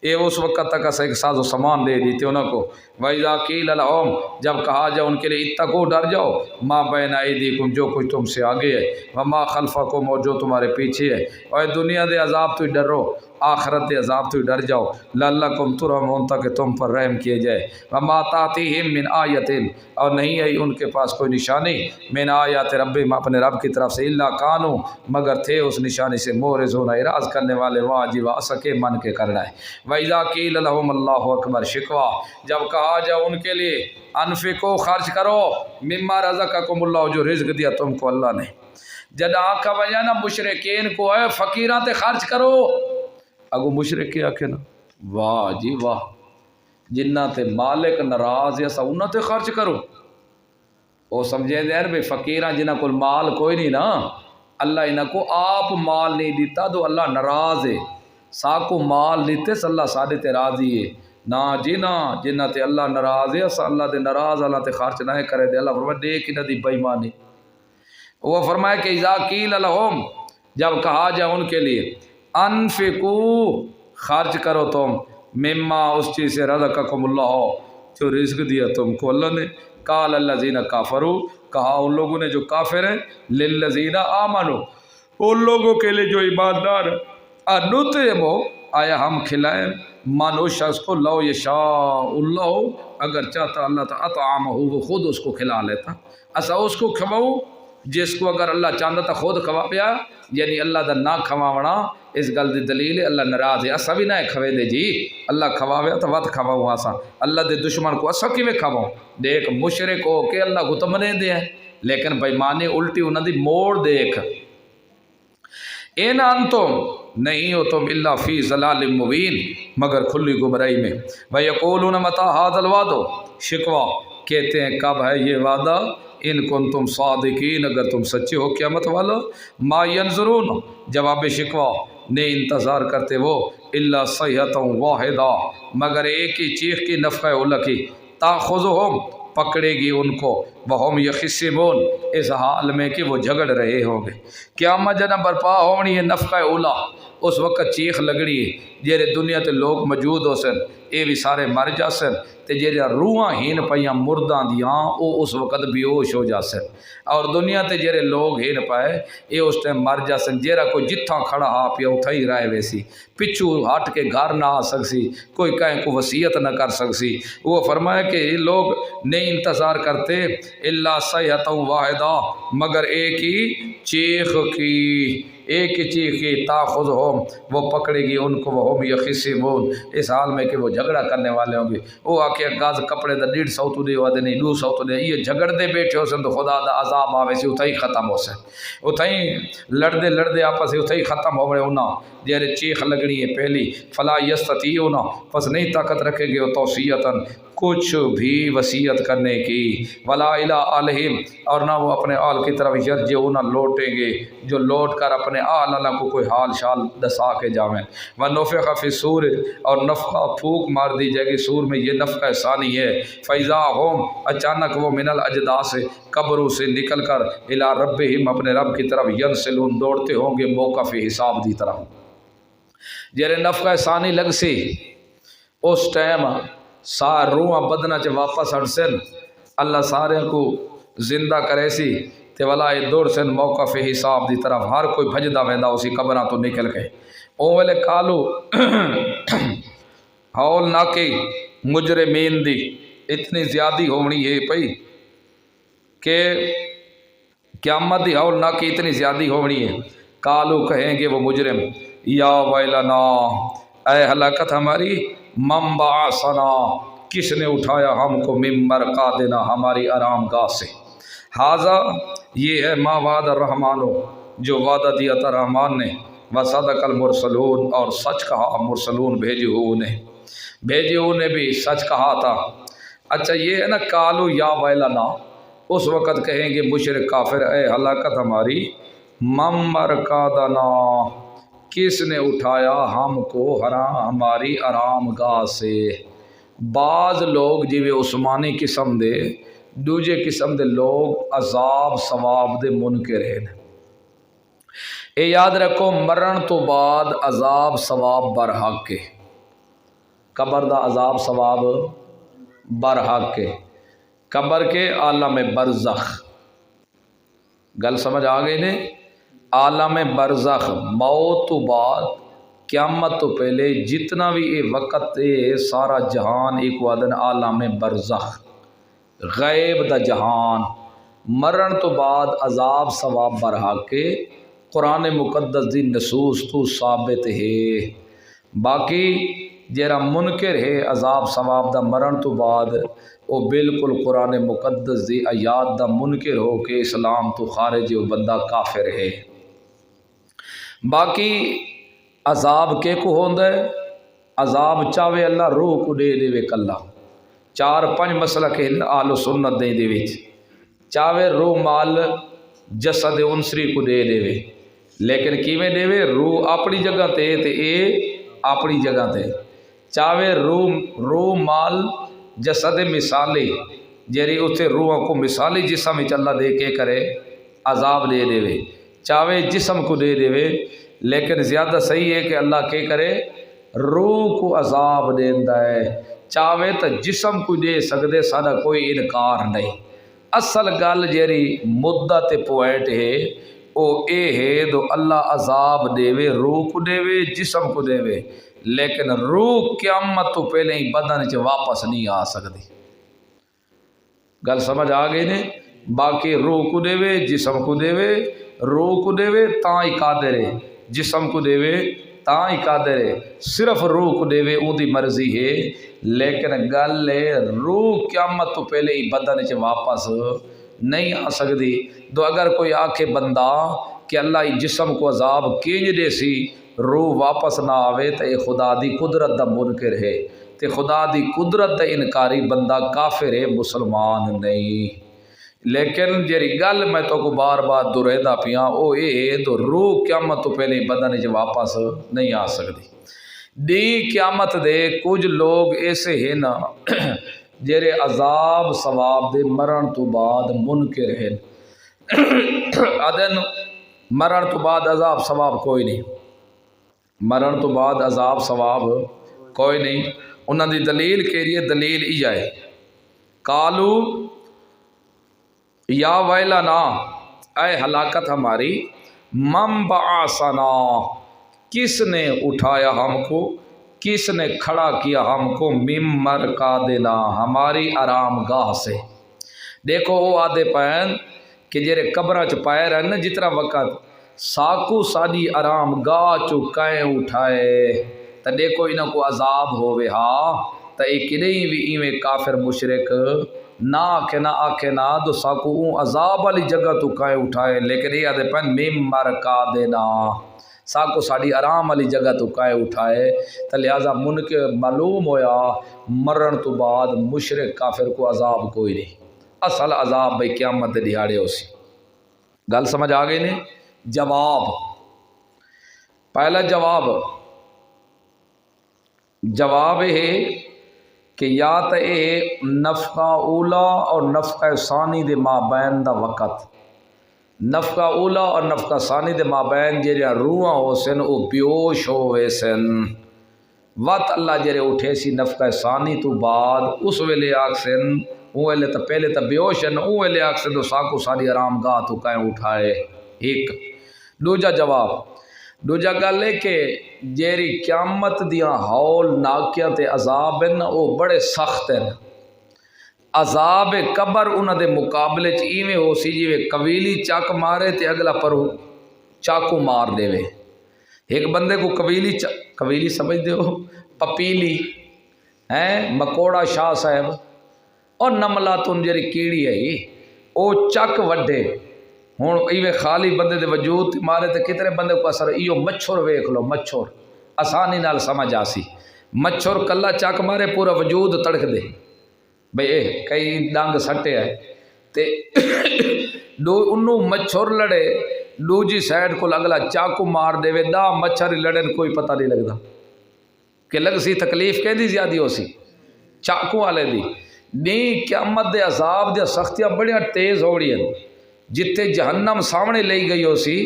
یہ اس وقت تک ایسا ایک ساز و سامان دے دیتے انہوں کو۔ وَإِذَا قِيلَ لَهُمْ، جب کہا جائے ان کے لیے اتقوا، ڈر جاؤ، ما بین ایدیکم، جو کچھ تم سے آگے ہے، وما خلفکم، اور جو تمہارے پیچھے ہے، اور دنیا دے عذاب تو ڈرو، آخرت دے عذاب تو ڈر جاؤ، لعلکم ترحمون، تاکہ تم پر رحم کیے جائے، وما تاتیہم من آیت، اور نہیں ہے ان کے پاس کوئی نشانی، من آیات ربہم، اپنے رب کی طرف سے، الا کانوا، مگر تھے اس نشانی سے معرضون، اعراض کرنے والے، واجب سکے من کے کرنا ہے۔ وَإِذَا قِيلَ لَهُمُ اللَّهُ أَكْبَرُ، شکوہ، جب کہا جائے ان کے لیے انفقوا، خرچ کرو، مما رزقکم اللہ، جو رزق دیا تم کو اللہ نے، جد آنکھا وجہ نا مشرکین کو ہے فقیران تے خرچ کرو، اگو مشرک کیا کہ نا واہ جی واہ، جنہ تے مالک ناراض یا سا انہ تے خرچ کرو، وہ سمجھے دیر بے فقیران جنہ کو مال کوئی نہیں نا، اللہ انہ کو آپ مال نہیں دیتا تو اللہ ناراض ہے، ساکو مال دیتے سے اللہ سادے تے راضی ہے، نا جی نا، جنہ تے اللہ ناراض ہے اسا اللہ تے ناراض، اللہ تے خرچ نہ کرے دے، اللہ فرمائے دیکھ انہ دی بےمانی۔ وہ فرمائے کہ اذا قیل لہم، جب کہا جائے ان کے لیے انفقوا، خرچ کرو تم، مما، اس چیز سے رزقکم اللہ، جو رزق دیا تم کو اللہ نے، قال الذین کافروا، کہا ان لوگوں نے جو کافر ہیں، للذین آمنوا، ان لوگوں کے لیے جو ایماندار ہیں، انطعمو، آیا ہم کھلائیں، من اس شخص کو، لو یشاء اللہ، اگر چاہتا اللہ تعالیٰ اطعامہ، وہ خود اس کو کھلا لیتا، اسا اس کو کھواؤں جس کو اگر اللہ چاہتا تھا خود کھوا پیا، یعنی اللہ دا نہ کھواونا اس گل دی دلیل ہے اللہ ناراض ہے، اسا بھی نہ کھوے دے جی، اللہ کھواوے تو وقت کھواؤں، اسا اللہ دے دشمن کو اسا کیویں کھواؤں، دیکھ مشرک ہو کہ اللہ کو تمنے دے ہے، لیکن بےمانی الٹی انہاں دی موڑ دیکھ، ان انتم، نہیں ہو تم، الا فی ضلال مبین، مگر کھلی گمراہی میں، ویقولون متی ھذا الوعد، شکوہ، کہتے ہیں کب ہے یہ وعدہ، ان کنتم صادقین، اگر تم سچے ہو قیامت والا، ما ینظرون، جواب شکوہ، نہیں انتظار کرتے وہ، الا صیحۃ واحدہ، مگر ایک ہی چیخ کی، نفخہ اولہ کی، تاخذہم، پکڑے گی ان کو، وہم یخصمون، اس حال میں کہ وہ جھگڑ رہے ہوں گے، قیامت جنہ برپا ہونی ہے، نفخہ اولا، اس وقت چیخ لگڑی ہے، جیرے دنیا تے لوگ موجود ہو سن، اے بھی سارے مر جا سن، تے جیرے روحاں ہین پائیاں مرداں دیاں، او اس وقت بیوش ہو جا سن، اور دنیا تے جیرے لوگ ہین پائے، اے اس ٹائم مر جا سن، جیرا کوئی جتھاں کھڑا ہا پیا اتھا ہی رائے ویسی، پچھو ہٹ کے گھر نہ آ سکسی، کوئی کہیں کو وصیت نہ کر سکسی، وہ فرمایا کہ یہ لوگ نہیں انتظار کرتے، الا صیحۃ واحدہ، مگر ایک ہی چیخ کی، ایک ہی چیخ کی، تاخذہم، وہ پکڑے گی ان کو، وہم یخصمون، اس حال میں کہ وہ جھگڑا کرنے والے ہوں گے، وہ آ کے گاز کپڑے دا 150 تو دے ودے نہیں 200 تو دے، یہ جھگڑ دے بیٹھے ہو سن تو خدا دا عذاب آوے سی اتھا ہی ختم ہو سن، اتھا ہی لڑدے لڑدے آپس اتھا ہی ختم ہو گئے انہاں، جیرے چیخ لگنی ہے پہلی، فلا یستطیعون، پس نہیں طاقت رکھے گے وہ توصیتاً، کچھ بھی وصیت کرنے کی، ولا الی آلہم، اور نہ وہ اپنے آل کی طرف یرجعون، لوٹیں گے، جو لوٹ کر اپنے اپنے آلہ کو کوئی حال شال دسا کے جاویں ونفخ فی الصور اور نفخہ پھونک مار دی جائے گی سور میں یہ نفخہ ثانی ہے فیضا ہم اچانک وہ من الاجداث قبروں سے نکل کر الی ربہم اپنے رب کی طرف ینسلون دوڑتے ہوں گے موقف حساب دی طرح جیرے نفخہ ثانی لگ سی اس ٹائم سار روح بدنا چ واپس ہٹسن اللہ سارے کو زندہ کرے سی تے والا دور سن موقف حساب دی طرف ہر کوئی بھجدا ویندا اسی قبراں تو نکل کے او ویلے کالو ہول نہ کہ مجرمین دی اتنی زیادی ہونی ہے پئی کہ قیامت دی ہول نہ کہ اتنی زیادی ہونی ہے کالو کہیں گے وہ مجرم یا ویلنا اے ہلاکت ہماری من بعثنا کس نے اٹھایا ہم کو من مرقادنا ہماری آرام گاہ سے حاذا یہ ہے ما وعد الرحمن جو وعدہ دیا تھا رحمان نے وصدق المرسلون اور سچ کہا مرسلون بھیجے ہوئے بھی سچ کہا تھا۔ اچھا یہ ہے نا کالو یا ویلنا اس وقت کہیں گے مشرک کافر اے ہلاکت ہماری من مرقادنا کس نے اٹھایا ہم کو ہماری آرام گاہ سے۔ بعض لوگ جیوے عثمانی قسم دے دوجے قسم دے لوگ عذاب ثواب دے منکر ہیں۔ اے یاد رکھو مرن تو بعد عذاب ثواب برحق کے قبر دا عذاب ثواب برحق کے قبر کے عالم برزخ گل سمجھ آ گئی نے عالم برزخ موت تو بعد قیامت تو پہلے جتنا بھی یہ وقت ہے سارا جہان ایک وادن عالم برزخ غیب دا جہان مرن تو بعد عذاب ثواب برحق کے قرآن مقدس دی نصوص تو ثابت ہے۔ باقی جیرا منکر ہے عذاب ثواب دا مرن تو بعد وہ بالکل قرآن مقدس دی آیات دا منکر ہو کے اسلام تو خارج وہ بندہ کافر ہے۔ باقی عذاب کے کو ہوندا ہے عذاب چاہے اللہ روح کو دے دے کلا 4-5 مسئلہ کہ اہل سنت دے دے وچ چاہے روح مال جسد انسری کو دے دے لیکن کیویں دے روح اپنی جگہ تے اے اپنی جگہ تے چاہے روح مال جسد مثالی جیری اتنے روح کو مثالی جسم اللہ دے کے کرے عذاب دے دے چاہے جسم کو دے دے لیکن زیادہ صحیح ہے کہ اللہ کے کرے روح کو عذاب دیندا ہے چاہے تو جسم کو دے سکدے سارا کوئی انکار نہیں۔ اصل گل جیری مدت پوائنٹ ہے او اے ہے تو اللہ عذاب دے روح کو دے جسم کو دے لیکن روح قیامت تو پہلے ہی بدن چ واپس نہیں آ سکتی۔ گل سمجھ آ گئی نے باقی روح کو دے جسم کو دے روح کو دے تاں ہی قادر ہے جسم کو دے تاں ہی قادر ہے صرف روح کو دے اون دی مرضی ہے لیکن گل ہے روح قیامت تو پہلے ہی بدن چ واپس نہیں آ سکتی۔ تو اگر کوئی آکھے بندہ کہ اللہ جسم کو عذاب کینج دے سی روح واپس نہ آوے تو یہ خدا دی قدرت دا منکر ہے تے خدا دی قدرت دا انکاری بندہ کافر ہے مسلمان نہیں۔ لیکن جیری گل میں تو کو بار بار دہرائندا پیاں او اے تو روح قیامت تو پہلے بدن چ واپس نہیں آ سکتی۔ دی قیامت دے کچھ لوگ ایسے ہیں نا جیرے عذاب ثواب دے مرن تو بعد منکر ہیں ادن مرن تو بعد عذاب ثواب کوئی نہیں مرن تو بعد عذاب ثواب کوئی نہیں۔ انہاں دی دلیل کیریے دلیل ای ہے کالو یا ویلنا اے ہلاکت ہماری من بعثنا کس نے اٹھایا ہم کو کس نے کھڑا کیا ہم کو من مرقادنا ہماری آرام گاہ سے۔ دیکھو وہ آدھے پین کہ جیرے قبرہ چ پائے رہن نا جتنا وقت ساکو ساڈی آرام گاہ چو کائیں اٹھائے تا دیکھو انہوں کو عذاب ہوئے ہاں تا ایک نہیں بھی ایویں کافر مشرک نہ آکھے نہ تو ساکو اون عذاب والی جگہ تو کائیں اٹھائے لیکن یہ آدھے پین من مرقادنا ساکو ساڑی آرام والی جگہ تو کائے اٹھائے تا لہذا من کے معلوم ہویا مرن تو بعد مشرک کافر کو عذاب کوئی نہیں اصل عذاب بھئی قیامت دیہاڑے ہو سی۔ گل سمجھ آ گئی نے جواب پہلا جواب ہے کہ یا تو یہ نفقہ اولا اور نفقہ ثانی دے مابین دا وقت، نفقہ اولا اور نفقہ ثانی دے مابین جہاں روحاں ہو سن وہ بیوش ہوئے سن، وقت اللہ جڑے اٹھے سی نفقہ ثانی تو بعد اس ویلے آکھ سن، وہ ویلے تو پہلے تو بیوش ہیں، وہ ویلے آکھ سن تو ساکو ساری آرام گاہ تو کہیں اٹھائے۔ ایک دوجا گل ہے کہ جیری قیامت دیاں ہول ناکیاں تے عذاب ہیں وہ بڑے سخت ہیں۔ عذاب قبر انہاں دے مقابلے چ ایویں ہو سی جیویں قویلی چک مارے تے اگلا پرو چاقو مار دے وے۔ ایک بندے کو قویلی سمجھ دے ہو، پپیلی مکوڑا شاہ صاحب اور نملاتن جیری کیڑی ہے او چک وڈے ہوں ایویں خالی بندے دے وجود مارے تے کتنے بندے کو اثر ایو مچھر ویکھ لو، مچھر آسانی نال سمجھ آسی، مچھر کلا چک مارے پورا وجود تڑک دے بھئی کئی ڈنگ سٹے ہے تے انہوں مچھر لڑے دوجی سائڈ کو اگلا چاقو مار دے وے دا مچھر لڑن کوئی پتہ نہیں لگتا کہ لگ سی تکلیف کہ دی زیادی ہو سی چاقو والے دی نہیں۔ قیامت دے عذاب دے سختیاں بڑیاں تیز ہو رہی ہیں، جتے جہنم سامنے لئی گئی ہو سی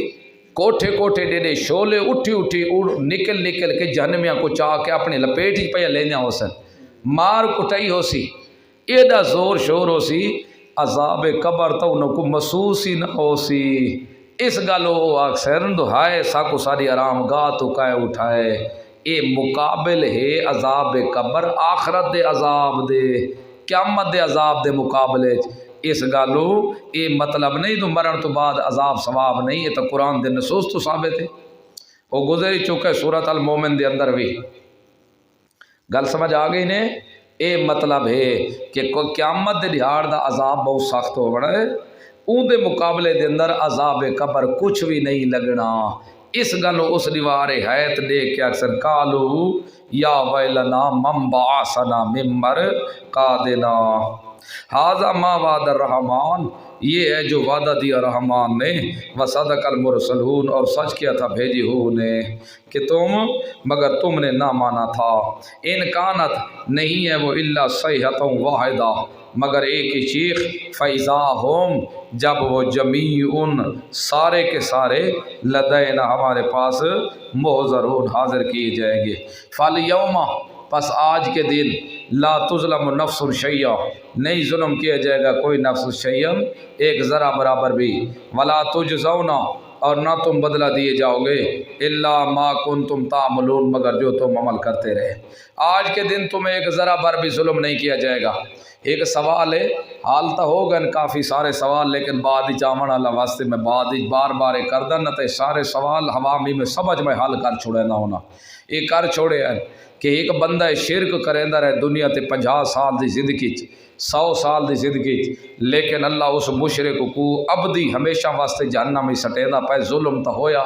کوٹھے کوٹھے ڈیڈے شولے اٹھی نکل کے جہنمیاں کو چاہ کے اپنے لپیٹ ہی پہ لینا ہو سن، مار کٹائی ہو سی، ایڈا زور شور ہو سی، عذاب قبر تو انہوں کو محسوس ہی نہ ہو سی۔ اس گالو اکثر دہائے ساکو ساری آرام گاہ تو کائے اٹھائے، اے مقابل ہے عذاب قبر آخرت دے عذاب دے، قیامت دے عذاب دے مقابلے۔ اس گالو یہ مطلب نہیں تو مرن تو بعد عذاب ثواب نہیں، یہ تو قرآن دے نصوص تو ثابت ہے، وہ گزر ہی چکے سورۃ المومن دے اندر بھی گل سمجھ آ گئی نے۔ اے مطلب ہے کہ قیامت دے دیہاڑ دا عذاب بہت سخت ہو بڑا ہے، اون دے مقابلے دے اندر عذاب قبر کچھ بھی نہیں لگنا۔ اس گلو اس دیوار حیات دیکھ کے اکثر کالو یا ویلنا من بعثنا من مرقادنا ھذا ما وعد الرحمن، یہ ہے جو وعدہ دیا رحمان نے، وصدق المرسلون، اور سچ کیا تھا بھیجی ہو نے کہ مگر تم نے نہ مانا تھا۔ ان کانت نہیں ہے وہ الا صیحۃ واحدہ، مگر ایک ہی چیخ، فیضا ہم، جب وہ جمیع سارے کے سارے لدینا ہمارے پاس محضرون حاضر کیے جائیں گے۔ فالیوم، پس آج کے دن، لا تظلم نفس شیئا، نہیں ظلم کیا جائے گا کوئی نفس شیئا ایک ذرا برابر بھی، ولا تجزون، اور نہ تم بدلہ دیے جاؤ گے، الا ما کنتم تعملون، مگر جو تم عمل کرتے رہے۔ آج کے دن تمہیں ایک ذرا بر بھی ظلم نہیں کیا جائے گا۔ ایک سوال ہے، حال تو ہو گئے کافی سارے سوال، لیکن بعد ہی چاون اللہ واسطے میں بعد ہی بار بار کر دن تے سارے سوال حوامی میں سمجھ میں حل کر چھوڑے نہ ہونا، یہ کر چھوڑے ہیں کہ ایک بندہ شرک کریندا رہے دنیا تے 50 سال دی زندگی 100 سال دی زندگی، لیکن اللہ اس مشرک کو ابدی ہمیشہ واسطے جہنم میں سٹیندا پے۔ ظلم تو ہویا،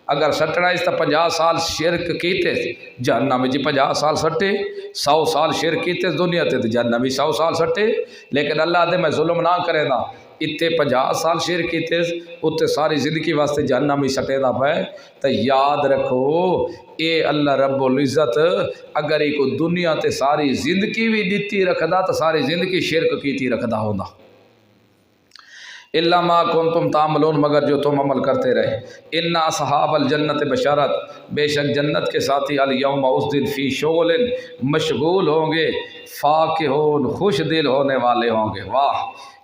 اگر سٹنا اس تا 50 سال شرک کیتے جہنم میں 50 سال سٹے، 100 سال شرک کیتے دنیا تے جہنم میں 100 سال سٹے، لیکن اللہ دے میں ظلم نہ کرے دا، اتنے 50 سال شرک کیتے اتنے ساری زندگی واسطے جہنم میں سٹے دا پے۔ تو یاد رکھو اے اللہ رب العزت اگر ایک دنیا تے ساری زندگی بھی دیتی رکھدا تو ساری زندگی شرک کیتی رکھدا ہوندا، الا ما کنتم تعملون، مگر جو تم عمل کرتے رہے۔ ان اصحاب الجنت بشارت، بے شک جنت کے ساتھی الیوم اس دن فی شغل مشغول ہوں گے، فاکہون خوش دل ہونے والے ہوں گے۔ واہ،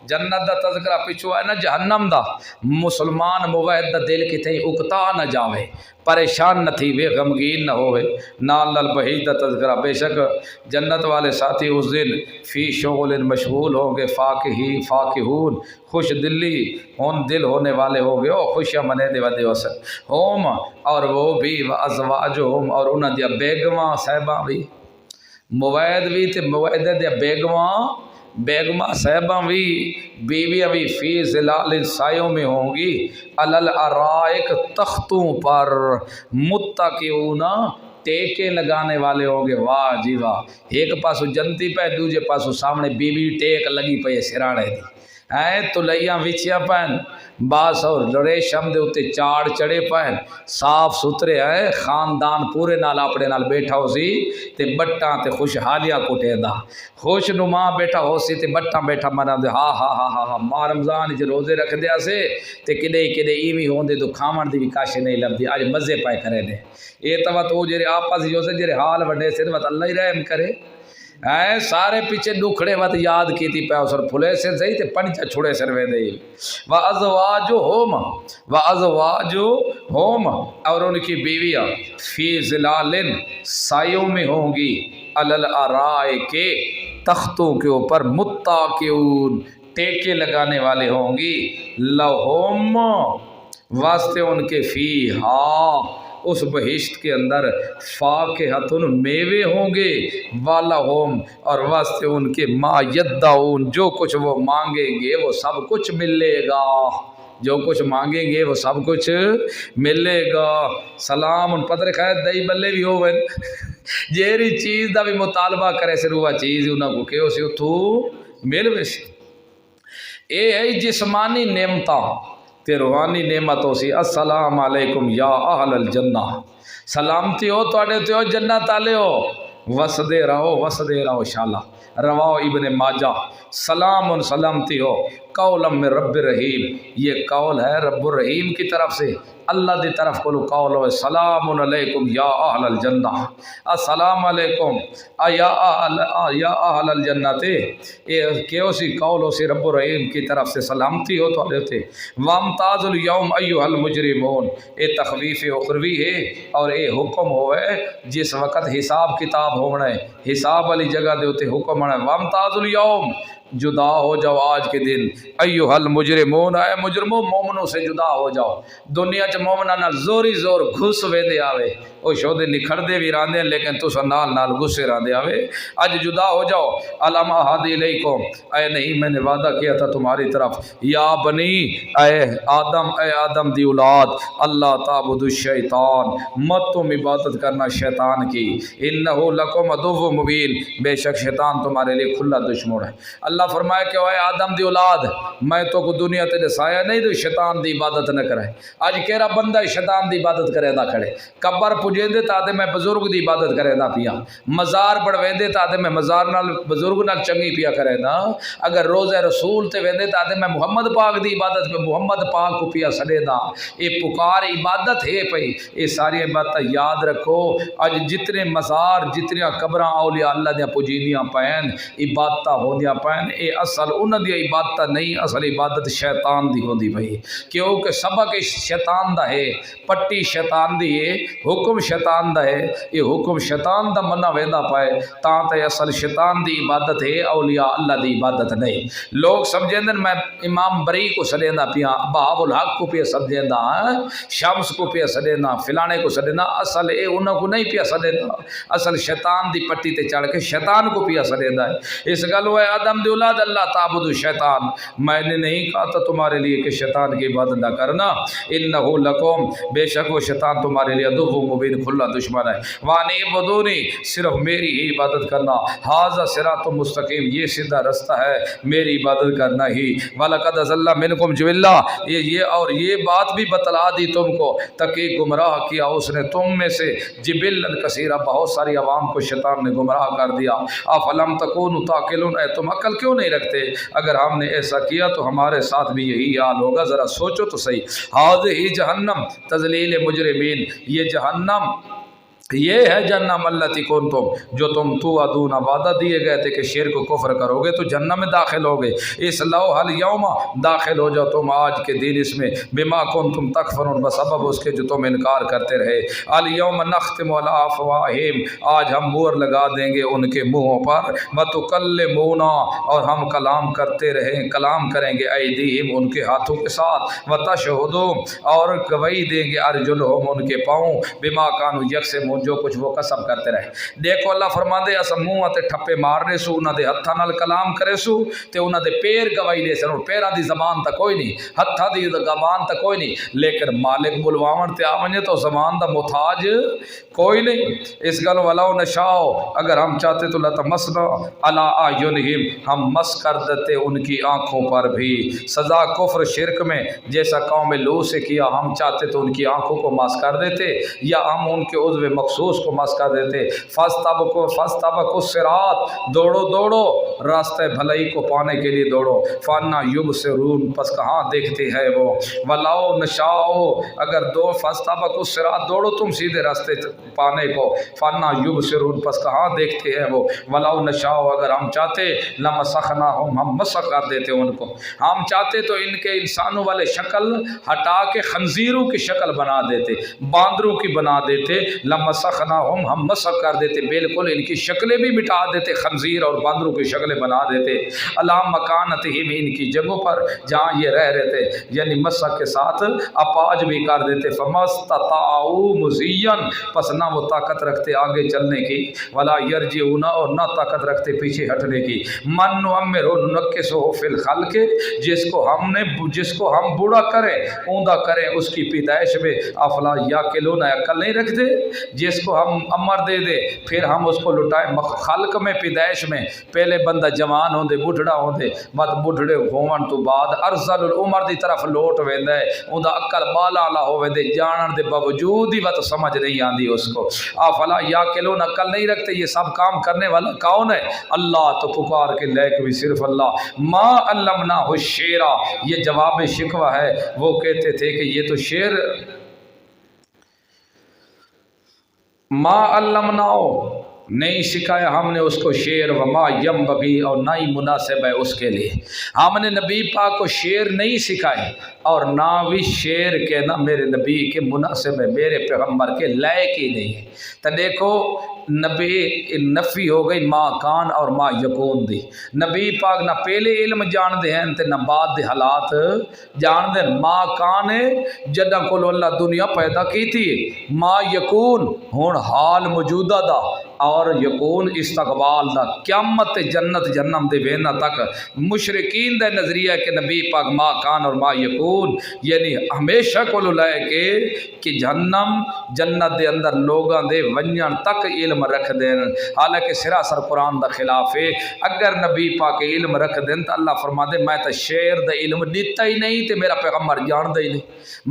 جنت دا تذکرہ پچھو ہے نا جہنم دا، مسلمان موحد دا دل کتھے اکتا نہ جاوے، پریشان نہ تھی وے، غمگین نہ ہوئے، نال نال بہیج دا تذکرہ، بے شک جنت والے ساتھی اس دن فی شغل مشغول ہوں گے، فاکہون خوش دلی دل ہونے والے ہوں گے، او خوشیاں منے دے ودے وسن ہوم، اور وہ بھی ازواجہم، اور انہاں دیا بیگماں صاحباں بھی، موعد بھی تے موعد دیا بیگماں صاحباں بھی، بیویاں بھی، فی ظلال سایوں میں ہوں گی، علل ارائک تختوں پر، متکئون ٹیکے لگانے والے ہوں گے۔ واہ جی واہ، ایک پاسو جنتی پہ دوجے پاسو سامنے بیوی ٹیک لگی پہ سرانے دی، تلیاں وچیاں پین باس اور ریشم دے اتے چاڑ چڑے پین صاف ستھرے ہیں خاندان پورے نال اپنے نال بیٹھا ہو سی تے بٹاں تے خوشحالیاں کٹے دا خوش نما بیٹھا ہو سی تے بٹاں بیٹھا منا دے ہا ہا ہا ہا ماں رمضان جو روزے رکھ دیا سے تے کدے کدے ایویں ہوندے تو کھاون دی بھی کاش نہیں لبدی اج مزے پائے کرے نے اے تو جڑے آپس جو سے جڑے حال وڈے سے وت اللہ ہی رحم کرے سارے پیچھے دکھڑے وت یاد کیتی پے سر پھلے سے صحیح تے پنچ چھڑے سر وے دے وازواجہم اور ان کی بیویاں فی ظلال سایوں میں ہوں گی علل ارائے کے تختوں کے اوپر متکئون ٹیکے لگانے والے ہوں گی لہم واسطے ان کے فیہا اس بہشت کے اندر فاکہتن میوے ہوں گے والہم اور واسطے ان کے ما یدعون جو کچھ وہ مانگیں گے وہ سب کچھ ملے گا جو کچھ مانگیں گے وہ سب کچھ ملے گا سلام ان پتر خیر دئی بلے بھی ہوئے جیری چیز دا بھی مطالبہ کرے سے روح چیز انہوں کو کہ اسے اتھو مل ویسے اے ہے جسمانی نعمتاں تے روحانی نعمتوں سی السلام علیکم یا اہل الجنہ سلامتی ہو توڑے تے ہو جنت آلے ہو وسدے رہو شالا رواؤ ابن ماجہ سلام سلامتی ہو قولم من رب الرحیم یہ قول ہے رب الرحیم کی طرف سے اللہ دی طرف کو قول ہو سلام علیکم یا اہل الجنہ السلام علیکم یا اہل الجنت یہ کیوں سی قول ہو سی رب الرحیم کی طرف سے سلامتی ہو تو لیتے وامتاز اليوم ایھا المجرمون یہ تخویف اخروی ہے اور یہ حکم ہوئے جس وقت حساب کتاب ہونا ہے حساب والی جگہ دے ہوتے حکم ہونا ہے وامتاز اليوم جدا ہو جاؤ آج کے دن ایھا المجرمون اے مجرموں مومنوں سے جدا ہو جاؤ دنیا چ مومناں نال زوری زور گھس ویندے آوے او شودے نکھڑدے بھی راندے لیکن تساں نال گھسے راندے آوے اج جدا ہو جاؤ علم احد الیکم اے نہیں میں نے وعدہ کیا تھا تمہاری طرف یا بنی اے آدم دی اولاد اللہ تعبدوا الشیطان مت تم عبادت کرنا شیطان کی انہ لکم عدو مبین بے شک شیطان تمہارے لیے کھلا دشمن ہے اللہ فرمایا کہ اے آدم دی اولاد میں تو کو دنیا تے دسایا نہیں تو شیطان دی عبادت نہ کرے اج کیڑا بندہ شیطان دی عبادت کرے دا کھڑے قبر پجیندے تاتے میں بزرگ دی عبادت کرے دا پیا مزار بڑھویندے تاتے میں مزار نال بزرگ نال چنگی پیا کرے نا اگر روزہ رسول تے ویندے تاتے میں محمد پاک دی عبادت میں محمد پاک کو پیا سڑے دا یہ پکار عبادت ہے پئی یہ ساری عبادت یاد رکھو اج جتنے مزار جتنی قبراں اولیاء اللہ دیاں پجیندیاں پین عبادت ہوندیاں پین اے اصل انہاں دی عبادت نہیں اصل عبادت شیطان دی ہوندی پئی کیونکہ سبق شیطان دا ہے پٹی شیطان دی ہے حکم شیطان دا ہے یہ حکم شیطان دا منع ویندا پائے تاں تے اصل شیطان دی عبادت ہے اولیاء اللہ دی عبادت نہیں لوگ سمجھیندن میں امام بری کو سدیندا پیا باب الحق کو پیا سمجھیندا شمس کو پیا سدیندا فلانے کو سدیندا اصل اے انہاں کو نہیں پیا سدیندا اصل شیطان دی پٹی تے چڑھ کے شیطان کو پیا سدیندا ہے اس گل ہے آدم دی اولاد اللہ تعبد الشیطان میں نے نہیں کہا تھا تمہارے لیے کہ شیطان کی عبادت نہ کرنا انہ لکم بے شک وہ شیطان تمہارے لیے عدو مبین کھلا دشمن ہے وانی عبدونی صرف میری ہی عبادت کرنا ھذا صراط مستقیم یہ سیدھا رستہ ہے میری عبادت کرنا ہی ولقد ضل منکم جبلہ یہ اور یہ بات بھی بتلا دی تم کو تاکہ گمراہ کیا اس نے تم میں سے جبلا کثیرہ بہت ساری عوام کو شیطان نے گمراہ کر دیا افلم تکونوا تعقلون اے تم عقل کیوں نہیں رکھتے اگر ہم نے ایسا کیا تو ہمارے ساتھ بھی یہی حال ہوگا ذرا سوچو تو صحیح ہذہ جہنم تذلیل مجرمین یہ جہنم یہ ہے جہنم التی کنتم جو تم توعدون وعدہ دیے گئے تھے کہ شرک و کفر کرو گے تو جہنم میں داخل ہوگے اصلوھا الیوم داخل ہو جاؤ تم آج کے دن اس میں بما کنتم تکفرون بسبب اس کے جو تم انکار کرتے رہے الیوم نختم علی افواہہم آج ہم مہر لگا دیں گے ان کے منہوں پر وتکلمونا اور ہم کلام کریں گے ایدیہم ان کے ہاتھوں کے ساتھ وتشہد اور گواہی دیں گے ارجلہم ان کے پاؤں بما کانوا یکسبون جو کچھ وہ کسب کرتے رہے. دیکھو اللہ فرماندے اس منہ تے ٹھپے مارنے سو انہاں دے ہتھاں نال کلام کرے سو تے انہاں دے پیر گواہی دے سن. پیراں دی زبان تے کوئی نہیں, ہتھاں دی زبان تے کوئی نہیں, لیکن مالک بلواون تے آ ونجے تو زبان دا محتاج کوئی نہیں. اس گل ولو نشاء, اگر ہم چاہتے تو لتمسنا علی اعینہم, ہم مس کر دیتے ان کی آنکھوں پر بھی. سزا کفر شرک میں جیسا قوم لوط سے کیا, ہم چاہتے تو ان کی آنکھوں کو مس کر دیتے یا ہم ان کے عضو مخصوص کو مس کر دیتے. فاستبقوا الصراط, دوڑو راستہ بھلائی کو پانے کے لیے دوڑو. فانا یبصرون, پس کہاں دیکھتے ہیں وہ. ولو نشاء, اگر دو فاستبقوا الصراط, دوڑو تم سیدھے راستے پانے کو. فانا یبصرون, پس کہاں دیکھتے ہیں وہ. ولو نشاء, اگر ہم چاہتے لمسخناہم, ہم مسخ کر دیتے ان کو. ہم چاہتے تو ان کے انسانوں والے شکل ہٹا کے خنزیروں کی شکل بنا دیتے, باندروں کی بنا دیتے. لمسخناہم, ہم مسخ کر دیتے, بالکل ان کی شکلیں بھی مٹا دیتے, خنزیر اور باندروں کی شکلیں بنا دیتے. اللہ مکانتہم, ان کی جگہوں پر جہاں یہ رہ رہے تھے, یعنی مسخ کے ساتھ اپاج بھی کر دیتے. فمستطاعوا مضیا, پس نہ وہ طاقت رکھتے آگے چلنے کی. ولا یرجعون, اور نہ طاقت رکھتے پیچھے ہٹنے کی. من نعمرہ ننکسہ فی الخلق, جس کو ہم بوڑھا کریں اوندا کریں اس کی پیدائش میں. افلا یاقلون, عقل نہیں رکھتے. جس کو ہم عمر دے دے پھر ہم اس کو لٹائیں خلق میں, پیدائش میں. پہلے بندہ جوان ہوندے بڈھڑا ہوندے, بد بڈھڑے ہون تو بعد ارذل العمر دی طرف لوٹ ویندا ہے. اوندا عقل بالا لا ہوے دے, جانن دے باوجود ہی وت سمجھ نہیں آندی اس کو. افلا یاقلون, عقل نہیں رکھتے. یہ سب کام کرنے والا کون ہے؟ اللہ. تو پکار کے لائق بھی صرف اللہ. ما علمناہ الشعر, یہ جواب شکوہ ہے. وہ کہتے تھے کہ یہ تو شعر, ما علمناہ, نہیں سکھایا ہم نے اس کو شعر. وما ینبغی, اور نہ ہی مناسب ہے اس کے لیے. ہم نے نبی پاک کو شعر نہیں سکھائے اور نہ بھی شعر کہنا میرے نبی کے مناسب ہے, میرے پیغمبر کے لائق ہی نہیں ہے. تو دیکھو نبی نفی ہو گئی ما کان اور ما یکون دی. نبی پاک نہ پہلے علم جان دے ہیں تے نہ بعد دے حالات جان دے. ما کان ہے جدہ کو اللہ دنیا پیدا کی تھی, ما یکون ہون حال موجودہ دا, اور یکون استقبال دا, قیامت جنت جنم دے وینا تک. مشرکین دے نظریہ کہ نبی پاک ما کان اور ما یکون, یعنی ہمیشہ کو لائے کہ جہنم جنت دے اندر لوگاں دے ونجن تک علم رکھ دین. حالانکہ سراسر قرآن دا خلاف ہے. اگر نبی پاک علم رکھ دین تو اللہ فرما دے میں تو شعر دا علم دیتا ہی نہیں تے میرا پیغمبر جان دے ہی نہیں.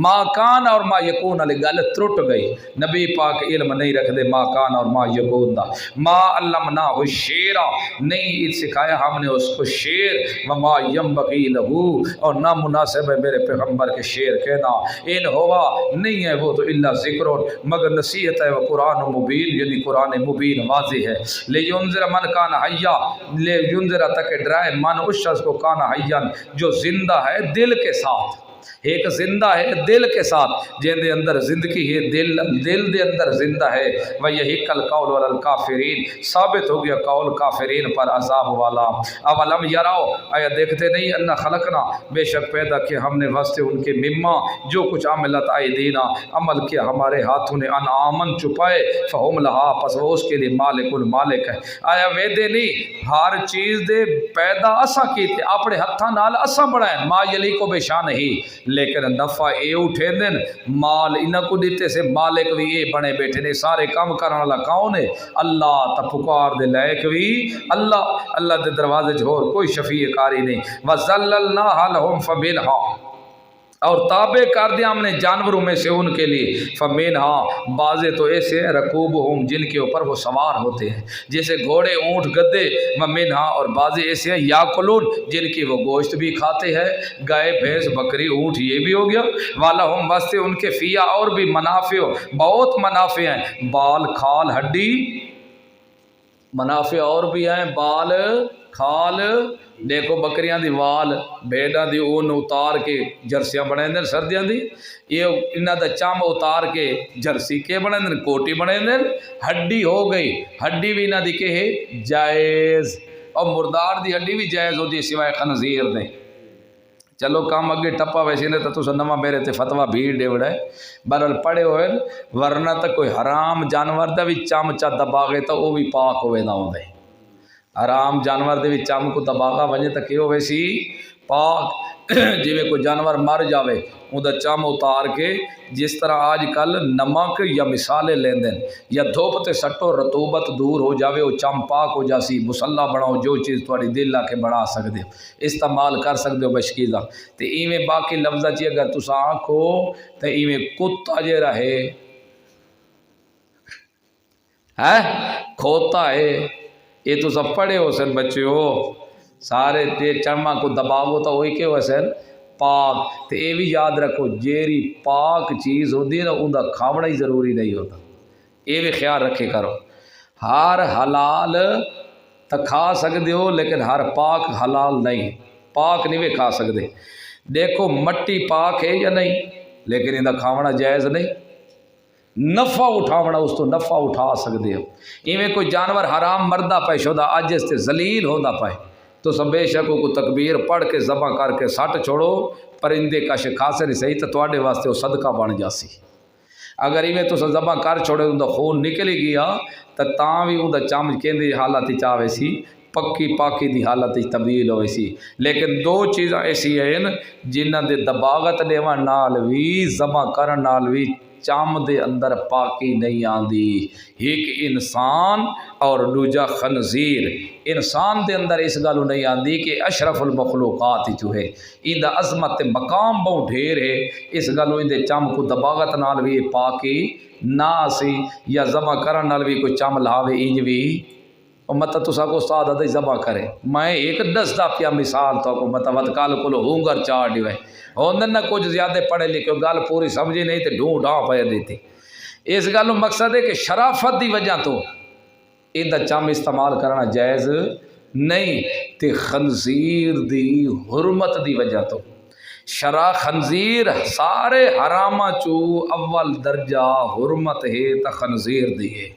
ما کان اور ما یکون علی گل ترٹ گئی. نبی پاک علم نہیں رکھ دے ما کان اور ما یکون دا. ما علمناہ الشعر, نہیں سکھایا ہم نے اس کو شعر. وما ینبغی لہ, اور نہ مناسب ہے میرے پیغمبر کے شعر کہنا. ان ہوا, نہیں ہے وہ تو الا ذکر, مگر نصیحت ہے. وہ قرآن مبین, یعنی قرآن مبین واضح ہے. لینذر من کان حیا, لینذر تک ڈرائے من اس شخص کو کان حیا, جو زندہ ہے دل کے ساتھ. ایک زندہ ہے دل کے ساتھ, جن دے اندر زندگی ہے, دل دے اندر زندہ ہے. وہی کل قول والکافرین, ثابت ہو گیا قول کافرین پر عذاب والا. اولم یراؤ, آیا دیکھتے نہیں, انا خلقنا, بے شک پیدا کہ ہم نے واسطے ان کے مما, جو کچھ عملت ایدینا, عمل کیا ہمارے ہاتھوں نے, انعامن چھپائے, فہم لہا, پس وہ اس کے لیے مالک المالک ہے. آیا ویدے نہیں, ہر چیز دے پیدا اسا کیتے, اپنے ہتھاں نال اسا بنائے, ما یلی کو بے شان نہیں, لیکن نفع اے اٹھے دن مال انہاں کو دیتے سے, مالک بھی اے بنے بیٹھے نے. سارے کام کرنے والا کون ہے؟ اللہ. تا پکار دے لائق بھی اللہ. اللہ دے دروازے چھوڑ کوئی شفیع کاری نہیں. وَذَلَّلْنَاهَا لَهُمْ فَمِنْهَا, اور تابع کر دیا ہم نے جانوروں میں سے ان کے لیے. فَمِنْهَا, بعضے تو ایسے ہیں رکوبہم, جن کے اوپر وہ سوار ہوتے ہیں, جیسے گھوڑے اونٹ گدے. وَمِنْهَا, اور بعضے ایسے ہیں یاکلون, جن کی وہ گوشت بھی کھاتے ہیں, گائے بھینس بکری اونٹ, یہ بھی ہو گیا. وَلَهُمْ, واسطے ان کے فیا اور بھی منافع, بہت منافع ہیں. بال کھال ہڈی, منافع اور بھی ہیں, بال کھال. دیکھو بکریاں دی وال, بھیڑاں دی اون اتار کے جرسیاں بنے دیں سردیاں دی, یہ انہاں دا چام اتار کے جرسی کے بنے دیں, کوٹی بنے دیں. ہڈی ہو گئی, ہڈی بھی انہاں دی کہ ہے جائز, اور مردار دی ہڈی بھی جائز ہوتی ہے سوائے خنزیر دے. چلو کام اگے ٹپا ویسے نے تو نواں میرے تے فتوا بھیڑ ڈیوڑا ہے بہرحال پڑھے ہوئے ورنہ تو کوئی حرام جانور دا بھی چمچا دباغے تو وہ بھی پاک ہوئے نہ ہوں دے حرام جانور دے بھی چم کو دباغا وجے تو کہ ہوئے سی پاک جی میں کوئی جانور مر جاوے اُن دا چم اتار کے جس طرح آج کل نمک یا مثالیں لین دیں یا دھوپ تے سٹو رطوبت دور ہو جاوے وہ چم پاک ہو جاسی مسلح بناؤ جو چیز تھوڑی دل لا کے بنا سکتے ہو استعمال کر سکتے ہو بشکیزہ تو ایویں باقی لفظہ چی اگر تسا آنکھو تو ایویں کتا جے رہے کھوتا ہے یہ تو سب پڑھے ہو سن بچے ہو سارے تے چرما کو دباؤ تو وہی کہ ہو سن پاک تو یہ بھی یاد رکھو جیری پاک چیز ہوتی ہے نا ان کا کھاونا ہی ضروری نہیں ہوتا یہ بھی خیال رکھے کرو ہر حلال تو کھا سکتے ہو لیکن ہر پاک حلال نہیں پاک نہیں بھی کھا سکتے دیکھو مٹی پاک ہے یا نہیں لیکن ان کا کھاونا جائز نہیں نفع اٹھاونا اس تو نفع اٹھا سکتے ہو ایویں کوئی جانور حرام مردہ پیش ہوتا اج اس سے ذلیل ہوتا پائے تو سب بے شک کو تکبیر پڑھ کے ذبح کر کے سٹ چھوڑو پرندے کش کھاسے نہیں صحیح تو تواڈے واسطے وہ صدقہ بن جاسی اگر ایویں تو ذبح کر چھوڑے ان کا خون نکلی گیا تو تاں بھی ان کا چم کیندی حالت چاہے سی پکی پاکی دی حالت تبدیل ہوئی سی لیکن دو چیزاں ایسی ہیں جنہاں دے دباغت دیوان نال بھی ذبح کرن نال بھی چم دے اندر پاکی نہیں آندی ایک انسان اور دوجا خنزیر انسان دے اندر اس گالو نہیں آندی کہ اشرف المخلوقات جو ہے ان دا عظمت مقام بہت ڈھیر ہے اس گالو ان دے چم کو دباغت نال بھی پاکی نہ سی یا ذبح کرن نال بھی کوئی چم لاوے انج بھی مطلب تسا کو استاد ادھے ذبح کرے میں ایک دستا پیا مثال تو کو مطلب کال کو ہونگر چاڑ دیوے ہوندن نہ کچھ زیادہ پڑھے لکھے گل پوری سمجھی نہیں تے ڈھونڈ ڈھا پے دیتی اس گل مقصد ہے کہ شرافت دی وجہ تو ان دا چم استعمال کرنا جائز نہیں تے خنزیر دی حرمت دی وجہ تو شرع خنزیر سارے حرامہ چو اول درجہ حرمت ہے تا خنزیر دی ہے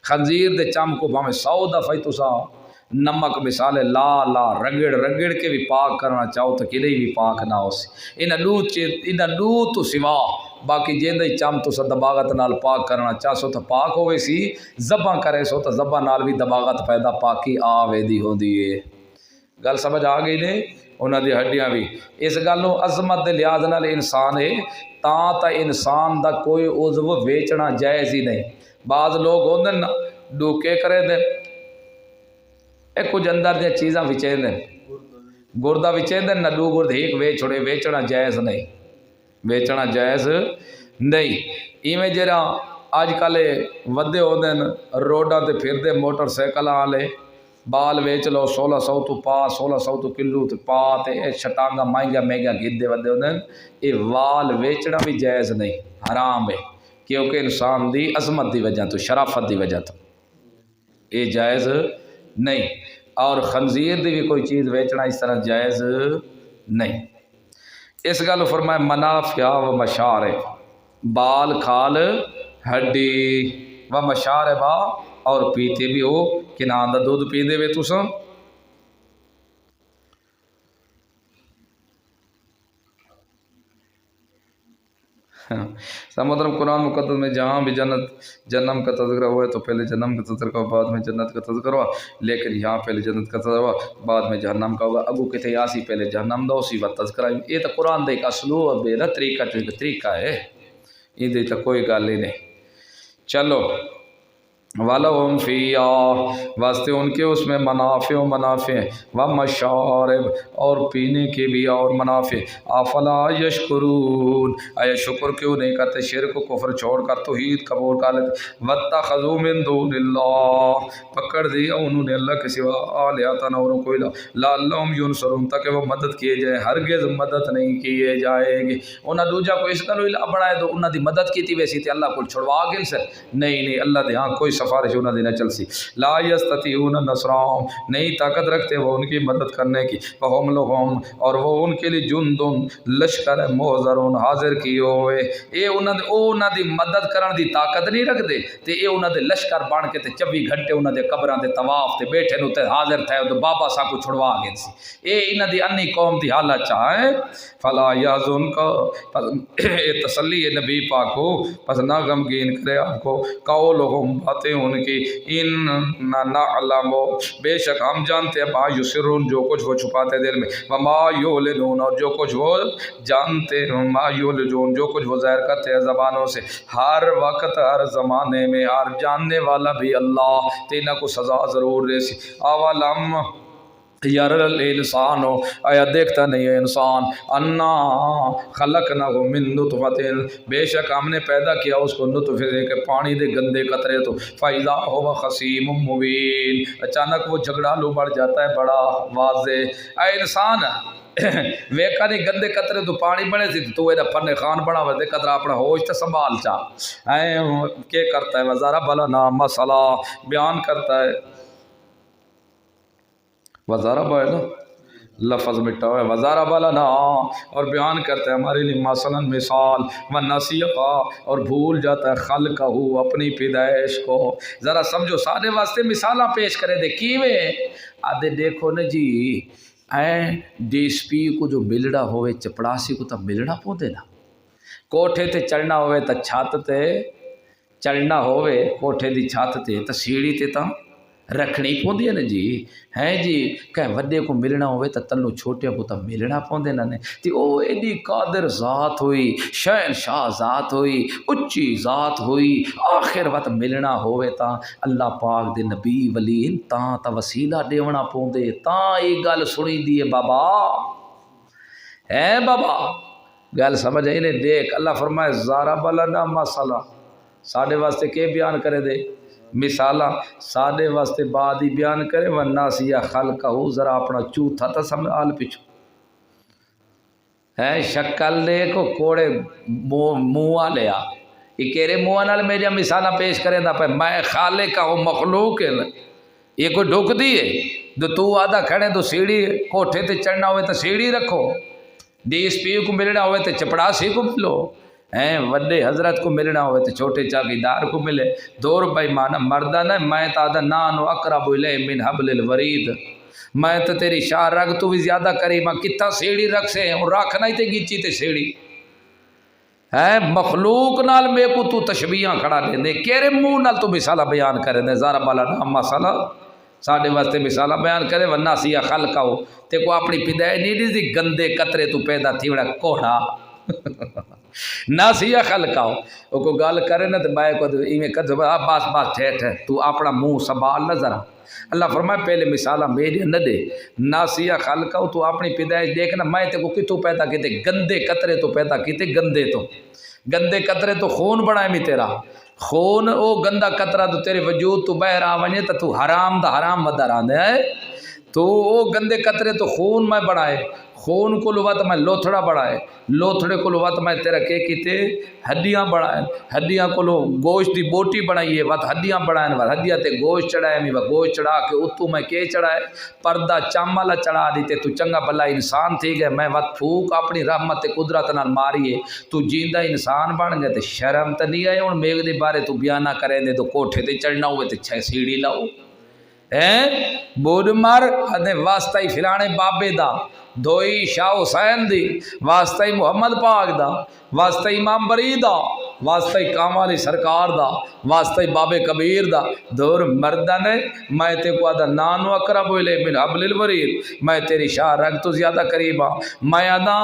خنزیر دے چم کو بھامے 100 دفعہ تسا نمک مثال لا لا رگڑ کے بھی پاک کرنا چاہو تو کدے بھی پاک نہ ہو سی ان لو تو سوا باقی جیندے چم تو دباغت نال پاک کرنا چاہ سو تو پاک ہوئے سی ذبح کرے سو تو ذبح نال بھی دباغت پیدا پاکی آوے دی ہوندی ہے گل سمجھ آ گئی نے انہاں دی ہڈیاں بھی اس گل نو عظمت دے لحاظ نال انسان ہے تا انسان دا کوئی عضو ویچنا جائز ہی نہیں بعض لوگ ہوندے نا ڈوکے کرے دے کچھ اندر دیا چیزاں وچے دیں گردہ وچے دیں نہ دو گرد ایک ویچ چھوڑے ویچنا جائز نہیں ویچنا جائز نہیں ایویں جرا آج کل ودے ہو دیں روڈاں تے پھر دے موٹر سائیکل آلے بال ویچ لو 1600 تو پا 1600 تو کلو تو پا تے شٹانگا مہنگا گدے ودے ہو دیں یہ وال ویچنا بھی جائز نہیں حرام ہے کیونکہ انسان دی عظمت دی وجہ تو شرافت دی وجہ تو یہ جائز نہیں اور خنزیر دی بھی کوئی چیز ویچنا اس طرح جائز نہیں اس گل فرمائے منافع و مشارے بال کھال ہڈی و مشارے با اور پیتے بھی ہو کہ نہ دا دودھ پی دے وے تساں سمندرم قرآن مقدس میں جہاں بھی جنم کا تذکرہ ہوا ہے تو پہلے جنم کا تذکرہ ہوا بعد میں جنت کا تذکرہ ہوا لیکن یہاں پہلے جنت کا تذکرہ ہوا بعد میں جہنم کا ہوا اگو کتے آسی پہلے جہنم دا اسی وقت تذکرہ یہ تو قرآن دا ایک اسلوب ہے نا طریقہ ہے یہ تو کوئی گل ہی نہیں چلو وَلَهُمْ فِيهَا واسطے ان کے اس میں منافع و مشارب اور پینے کے بھی اور منافع افلا یشکرون آیا شکر کیوں نہیں کرتے شرک و کفر چھوڑ کر توحید قبول کر لیتے وَاتَّخَذُوا مِن دُونِ اللَّهِ پکڑ دیا انہوں نے اللہ کے سوا آلیاتن اور کوئی لعلہم ینصرون تاکہ وہ مدد کیے جائے ہرگز مدد نہیں کیے جائے گی انہاں دوجا کو اس کا الہ بنائے تو انہاں دی مدد کی تھی ویسی تھی اللہ کو چھڑوا گل سے نہیں اللہ دے ہاں کوئی سفارش انہوں نے نہ چل سی. لا یستطیعون نصرہم نہیں طاقت رکھتے وہ ان کی مدد کرنے کی. فہم لہم اور وہ ان کے لیے جندن لشکر محضرون حاضر کیے ہوئے. اے انہوں دی مدد کرن دی طاقت نہیں رکھ دے تے اے انہوں دے لشکر بن کے تے 24 گھنٹے انہوں دے قبراں دے طواف تے بیٹھے نو تے حاضر تھے تے بابا سا کو چھڑوا گئے سی. اے انہوں دی انی قوم دی حالت چاہے. فلا یحزن کا تسلی نبی پاک کو پس نہ غمگین کرے آپ کو. قولہم باتیں ان کی ان نعلم بے شک ہم جانتے ہیں ما یسرون جو کچھ وہ چھپاتے دل میں وما یعلنون اور جو کچھ وہ جانتے ہیں ما یعلنون جو کچھ وہ ظاہر کرتے ہیں زبانوں سے. ہر وقت ہر زمانے میں ہر جاننے والا بھی اللہ تینا کو سزا ضرور دے سی. اولم یار الانسان ہو آیا دیکھتا نہیں ہے انسان انا خلقنا من نطفت بے شک ہم نے پیدا کیا اس کو نطفے سے کہ پانی دے گندے قطرے تو فاذا هو خصیم مبین اچانک وہ جھگڑالو بڑھ جاتا ہے بڑا واضح. اے انسان ویکا نہیں گندے قطرے تو پانی بنے سی تو ایڈا فن خان بنا ہوئے قطرہ اپنا ہوش تے سنبھال چا. کیا کرتا ہے وزارہ بلنا مسئلہ بیان کرتا ہے. وزارہ بالا لفظ مٹا ہوا ہے وزارہ بالا نا اور بیان کرتا ہے ہمارے لیے مثلا مثال و نصیحہ اور بھول جاتا ہے خلقہ اپنی پیدائش کو. ذرا سمجھو سارے واسطے مثالاں پیش کرے دے کیویں آدھے دیکھو نا جی ڈی ایس پی کو جو ملڑا ہوئے چپڑاسی کو تو ملڑا پودے نا کوٹھے تے چڑھنا ہوئے تو چھت تے چڑھنا ہوئے کوٹھے دی چھت تے تو سیڑھی تے تا رکھنی پوندی ہے نا جی. ہیں جی کہ وڈے کو ملنا ہوئے تو تنو چھوٹے کو تو ملنا پوندے نا نے تے او ایڈی قادر ذات ہوئی شہنشاہ ذات ہوئی اچھی ذات ہوئی آخر وقت ملنا ہوئے تا اللہ پاک دے نبی ولی تا وسیلہ دیونا پوندے تا ایک گل سنی دیے بابا ہے بابا گل سمجھ آئی نے. دیکھ اللہ فرمائے ضرب لنا مثلا ساڈے واسطے کے بیان کرے دے مثالاں ساڈے واسطے بعد ہی بیان کرے وناسیا خلقہ ذرا اپنا چوتھا تا سنبھال پیچھو ہے شکل دے کو کوڑے منہ لیا یہ کہرے منہ نال میرے مثالاں پیش کرے دا پہ میں خالق ہوں مخلوق ہے یہ کوئی ڈھک دیے تو آدھا کھڑے تو سیڑھی کوٹھے تے چڑھنا ہوئے تو سیڑھی رکھو. ڈی ایس پی کو ملنا ہوئے تو چپڑاسی کو ملو ہیں وڈے حضرت کو ملنا ہوئے تو چھوٹے چاقیدار کو ملے. دور بھائی مانا مردہ نہ میں تا نانو اقرب الیہ من حبل الورید میں تو تیری شاہ رگ تو بھی زیادہ قریب ہاں کتا سیڑھی رکھ سے اور رکھنا ہی تے گیچی تے سیڑھی ہے مخلوق نال میں کو تو تشبیہاں کھڑا دے دے کیرے منہ نال تو مثالہ بیان کرے دے زارا بالا نام مسالہ ساڑھے واسطے مثالہ بیان کرے ورنہ سیا خلقہ ہو تے کو اپنی پیدائش نہیں دی گندے قطرے تو پیدا تھی وڑا کوڑا ناسیہ خلقہ ہو وہ کو گال کرے نا تو بائے کو ایویں کر باس ٹھیٹ ہے تو اپنا منہ سنبھال نہ ذرا. اللہ فرمائے پہلے مثالہ میرے نہ دے ناسیہ خلقہ ہو تو اپنی پیدائش دیکھنا میں تے کو کتوں پیدا کیتے گندے قطرے تو پیدا کیتے گندے قطرے تو خون بنائے میں تیرا خون او گندا قطرہ تو تیرے وجود تو باہر آ ونے تو حرام دا حرام ودر آندے ہے تو او گندے قطرے تو خون میں بڑھائے خون کو لوات میں لوتھڑا بڑھائے لوتھڑے کو لوات میں تیرا کے کیتے ہڈیاں بڑھائے ہڈیاں کو لو گوشت دی بوٹی بنائیے وات ہڈیاں بڑھائیں وات ہڈیاں تے گوشت چڑھائے میں گوشت چڑھا کے اتو میں کے چڑھائے پردہ چامالا چڑھا دیتے تو چنگا بلا انسان تھی گئے میں وات پھوک اپنی رحمت تے قدرت نال ماریے تو جیندہ انسان بن گئے تے شرم تے نہیں آئے ان میغ دے بارے تو بیانہ کریں دے تو کوٹھے تے چڑھنا ہوئے تے چھے سیڑھی لاؤ بود مر ادھے واسطہ ہی فلانے بابے دا دھوئی شاہ حسین دی واسطہ ہی محمد پاک دا واسطہ امام بری دا واسطہ ہی کامالی سرکار دا واسطہ ہی باب کبیر دا دور مردہ نے میں تے کو آدھا نانو اقرب الیہ من حبل الورید میں تیری شاہ رگ تو زیادہ قریبا میں آدھا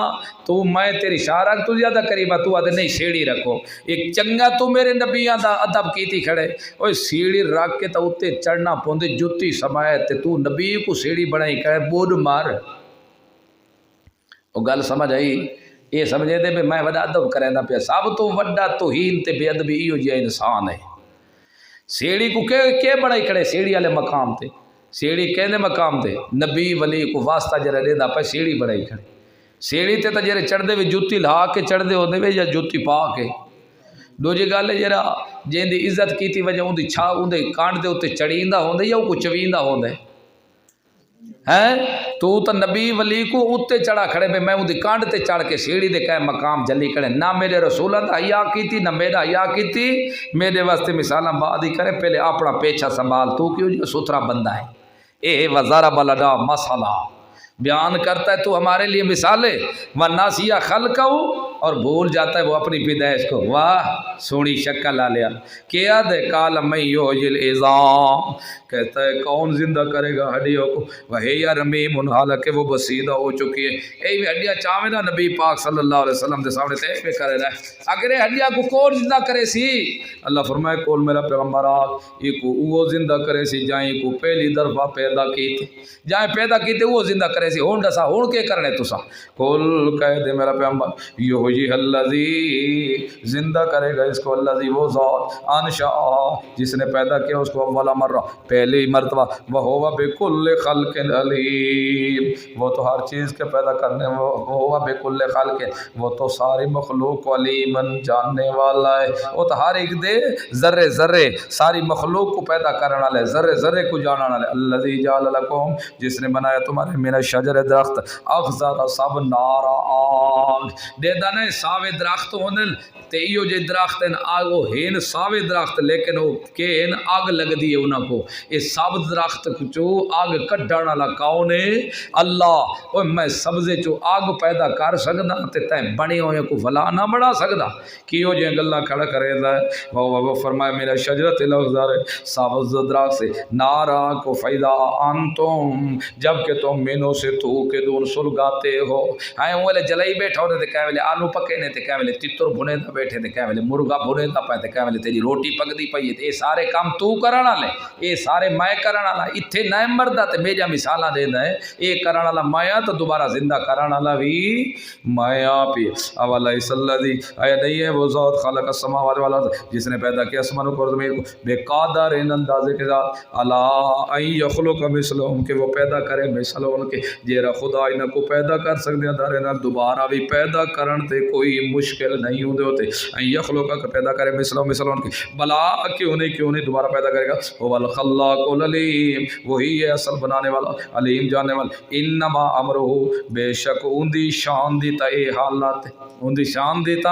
تو میں تیری شاہ رگ تو زیادہ قریبا تو آدھا نہیں سیڑھی رکھو ایک چنگا تو میرے نبیاں دا ادب کیتی کھڑے اوہ سیڑھی رکھ کے تا اتے چڑھنا پوندے جتی سمائے تے تو نبی کو سیڑھی بڑھائی کھڑے بود مار وہ گل سمجھ آئی یہ سمجھے دے بھی میں وڈا ادب کریں دا پیا سب تو وڈا توہین تے بے ادبی ایو جیا انسان ہے سیڑھی کو کے بڑائی کھڑے سیڑھی والے مقام تے سیڑھی کہنے مقام تے نبی ولی کو واسطہ جرا دے دا پہ سیڑھی بڑائی کھڑے سیڑھی تے تا جرے چڑھ دے وی جوتی لا کے چڑھ دے ہوندے وی یا جوتی پا کے دوجی گل جڑا جن دی عزت کیتی وجہ اون دی چھا اون دے کانڈ دے اوتے چڑھیندا ہوندا یا کو چویندا ہوندا ہے تو نبی ولی کو اتنے چڑھا کھڑے پہ میں اندی کانڈ تے چڑھ کے سیڑھی دے کہ مقام جلی کرے نہ میرے رسول دا حیا کیتی نہ میرا حیا کیتی میرے واسطے مثالاں بعد ہی کرے پہلے اپنا پیچھا سنبھال تو کیوں جو ستھرا بندہ ہے اے وزارہ بلدا مسئلہ بیان کرتا ہے تو ہمارے لیے مثال ہے وناسیہ خلقہ اور بھول جاتا ہے وہ اپنی پیدائش کو واہ سونی شکل آ لیا کیا دے کال میں یحیی العظام کہتا ہے کون زندہ کرے گا ہڈیوں کو وہی رمیم حالانکہ وہ بسیدہ ہو چکی ہے اے بھی ہڈیاں چاہے نا نبی پاک صلی اللہ علیہ وسلم دے سامنے تے پہ کرے رہا اگر ہڈیاں کو کون زندہ کرے سی اللہ فرمائے کول میرا پیغمبر یہ کو وہ زندہ کرے سی جائیں کو پہلی دفعہ پیدا کی تھی جائیں پیدا کی تھی وہ زندہ کرے سی ہون دسا ہون کے کرنے تسا کول کہہ دے میرا پیغمبر یحیی الذی زندہ کرے گا اس کو الذی وہ ذات انشاء جس نے پیدا کیا اس کو اولا مرہ پہلی مرتبہ وہو بکل خلق علیم وہ تو ہر چیز کے پیدا کرنے وہو بکل خلق وہ تو ساری مخلوق کو علیمن جاننے والا ہے وہ تو ہر ایک دے ذرے ذرے ساری مخلوق کو پیدا کرنے والے ذرے ذرے کو جاننے والے الذی جعل لکم جس نے بنایا تمہارے من الشجر درخت اخضر سب نارا آگ دے دانے ساوے درخت ہوندن تے ایو جے درخت ہیں آگو ہین ساوے درخت لیکن وہ کہ ہین آگ لگ دی ہے انہاں کو اس سابت درخت چو آگ کٹانا لکاؤ نے اللہ اوہ میں سبزے چو آگ پیدا کر سکدا تے تائیں بنی ہوئے کو فلا نہ بڑھا سکدا کیوں جے اللہ کھڑا کرے دا ہے وہ فرمائے میرا شجرت الاخضر سابت درخت سے نارا کو فیدا انتم جب کہ تم مینوں سے تو کے دون سلگاتے ہو ہائیں والے جلائی بیٹھا ہونے تے کہہ ویلے آلو پکے نے تے کہہ ویلے تتر بھنے دا بیٹھے تے کہہ ویلے مرغا بھنے دا پائے تے کہہ ویلے تیری روٹی پک دی پئی تے سارے کام تو کرنا لے اے سارے میں کرنا لا اتھے نہ مردہ تے میجا مثالاں دیندا ہے اے کرنا لا مایا تو دوبارہ زندہ کرنا لا بھی مایا پی اولیس الذی اے نہیں ہے وہ ذات خلق السماوات والارض جس نے پیدا کیا آسمانوں کو اور زمین کو بے قادر ان اندازے کے ساتھ الا ان یخلق مثلهم کہ وہ پیدا کرے مثل ان کے جیرا خدا انہاں کو پیدا کر سکتے ہیں دارے نال دوبارہ بھی پیدا کرن تے کوئی مشکل نہیں ہوندے ہوتے ان یخلق کا پیدا کرے مثل ان کے بلا کیوں نہیں دوبارہ پیدا کرے گا وہ الخلاق العلیم وہی ہے اصل بنانے والا علیم جاننے والا انما امرہ بے شک اندی شان دیتا اے حالات اندی شان دیتا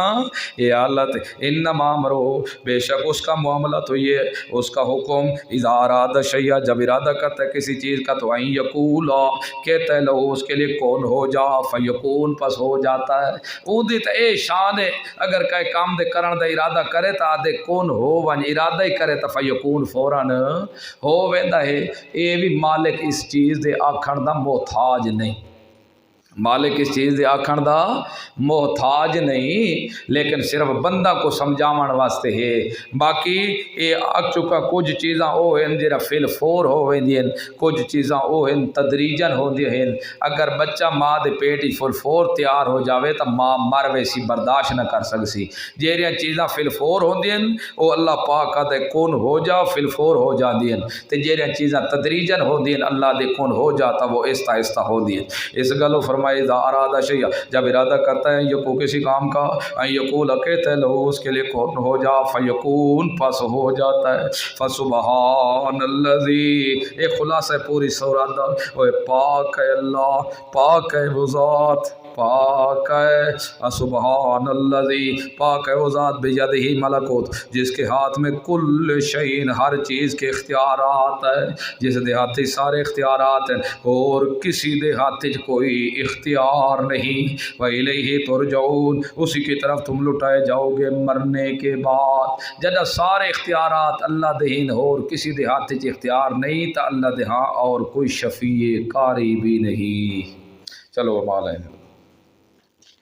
اے حالات انما امرہ بے شک اس کا معاملہ تو یہ اس کا حکم اذا اراد شیئا جب ارادہ کرتا ہے کسی چیز کا تو این یقولا کہتا ہے لہو اس کے لیے کون ہو جا فیکون پس ہو جاتا ہے اندی تا اے شان ہے اگر کئی کام دے کرن دا ارادہ کرے تا آدھے کون ہو ون ارادہ ہی کرے تا فیکون فوراً ہو ویندا ہے اے بھی مالک اس چیز دے آکھن دا محتاج نہیں مالک اس چیز دے آکھن دا محتاج نہیں لیکن صرف بندہ کو سمجھاون واسطے ہے باقی اے آکھ چکا کچھ چیزاں او ہیں جرا فل فور ہو ویندی ہیں کچھ چیزاں او ہیں تدریجن ہوندی ہیں اگر بچہ ماں دے پیٹ فل فور تیار ہو جاوے تا ماں مر ویسی برداشت نہ کر سکسی جیڑیاں چیزاں فل فور ہوندی ہیں او اللہ پاک دے کون ہو جا فل فور ہو جاندی ہیں تے جیڑیاں چیزاں تدریجن ہوندی ہیں اللہ دے کون ہو جاتا وہ آہستہ آہستہ ہوندی ہیں اس گلو فرمائے اذا اراد شیئا جب ارادہ کرتا ہے یکو کسی کام کا ان یقول کہتا ہے لہو اس کے لیے کون ہو جا فیکون پس ہو جاتا ہے فسبحان الذی ایک خلاصہ پوری سورہ اوہ پاک ہے اللہ پاک ہے وہ ذات پاک ہے سبحان الذی پاک ہے وہ ذات بیدہ ملکوت جس کے ہاتھ میں کل شیء ہر چیز کے اختیارات ہے جس دیہاتی سارے اختیارات ہیں اور کسی دیہاتی کوئی اختیار نہیں وَإِلَيْهِ تُرْجَعُونَ اسی کی طرف تم لٹائے جاؤ گے مرنے کے بعد جب سارے اختیارات اللہ دہین ہو اور کسی دیہاتی اختیار نہیں تا اللہ دہاں اور کوئی شفیع کاری بھی نہیں چلو مال ہے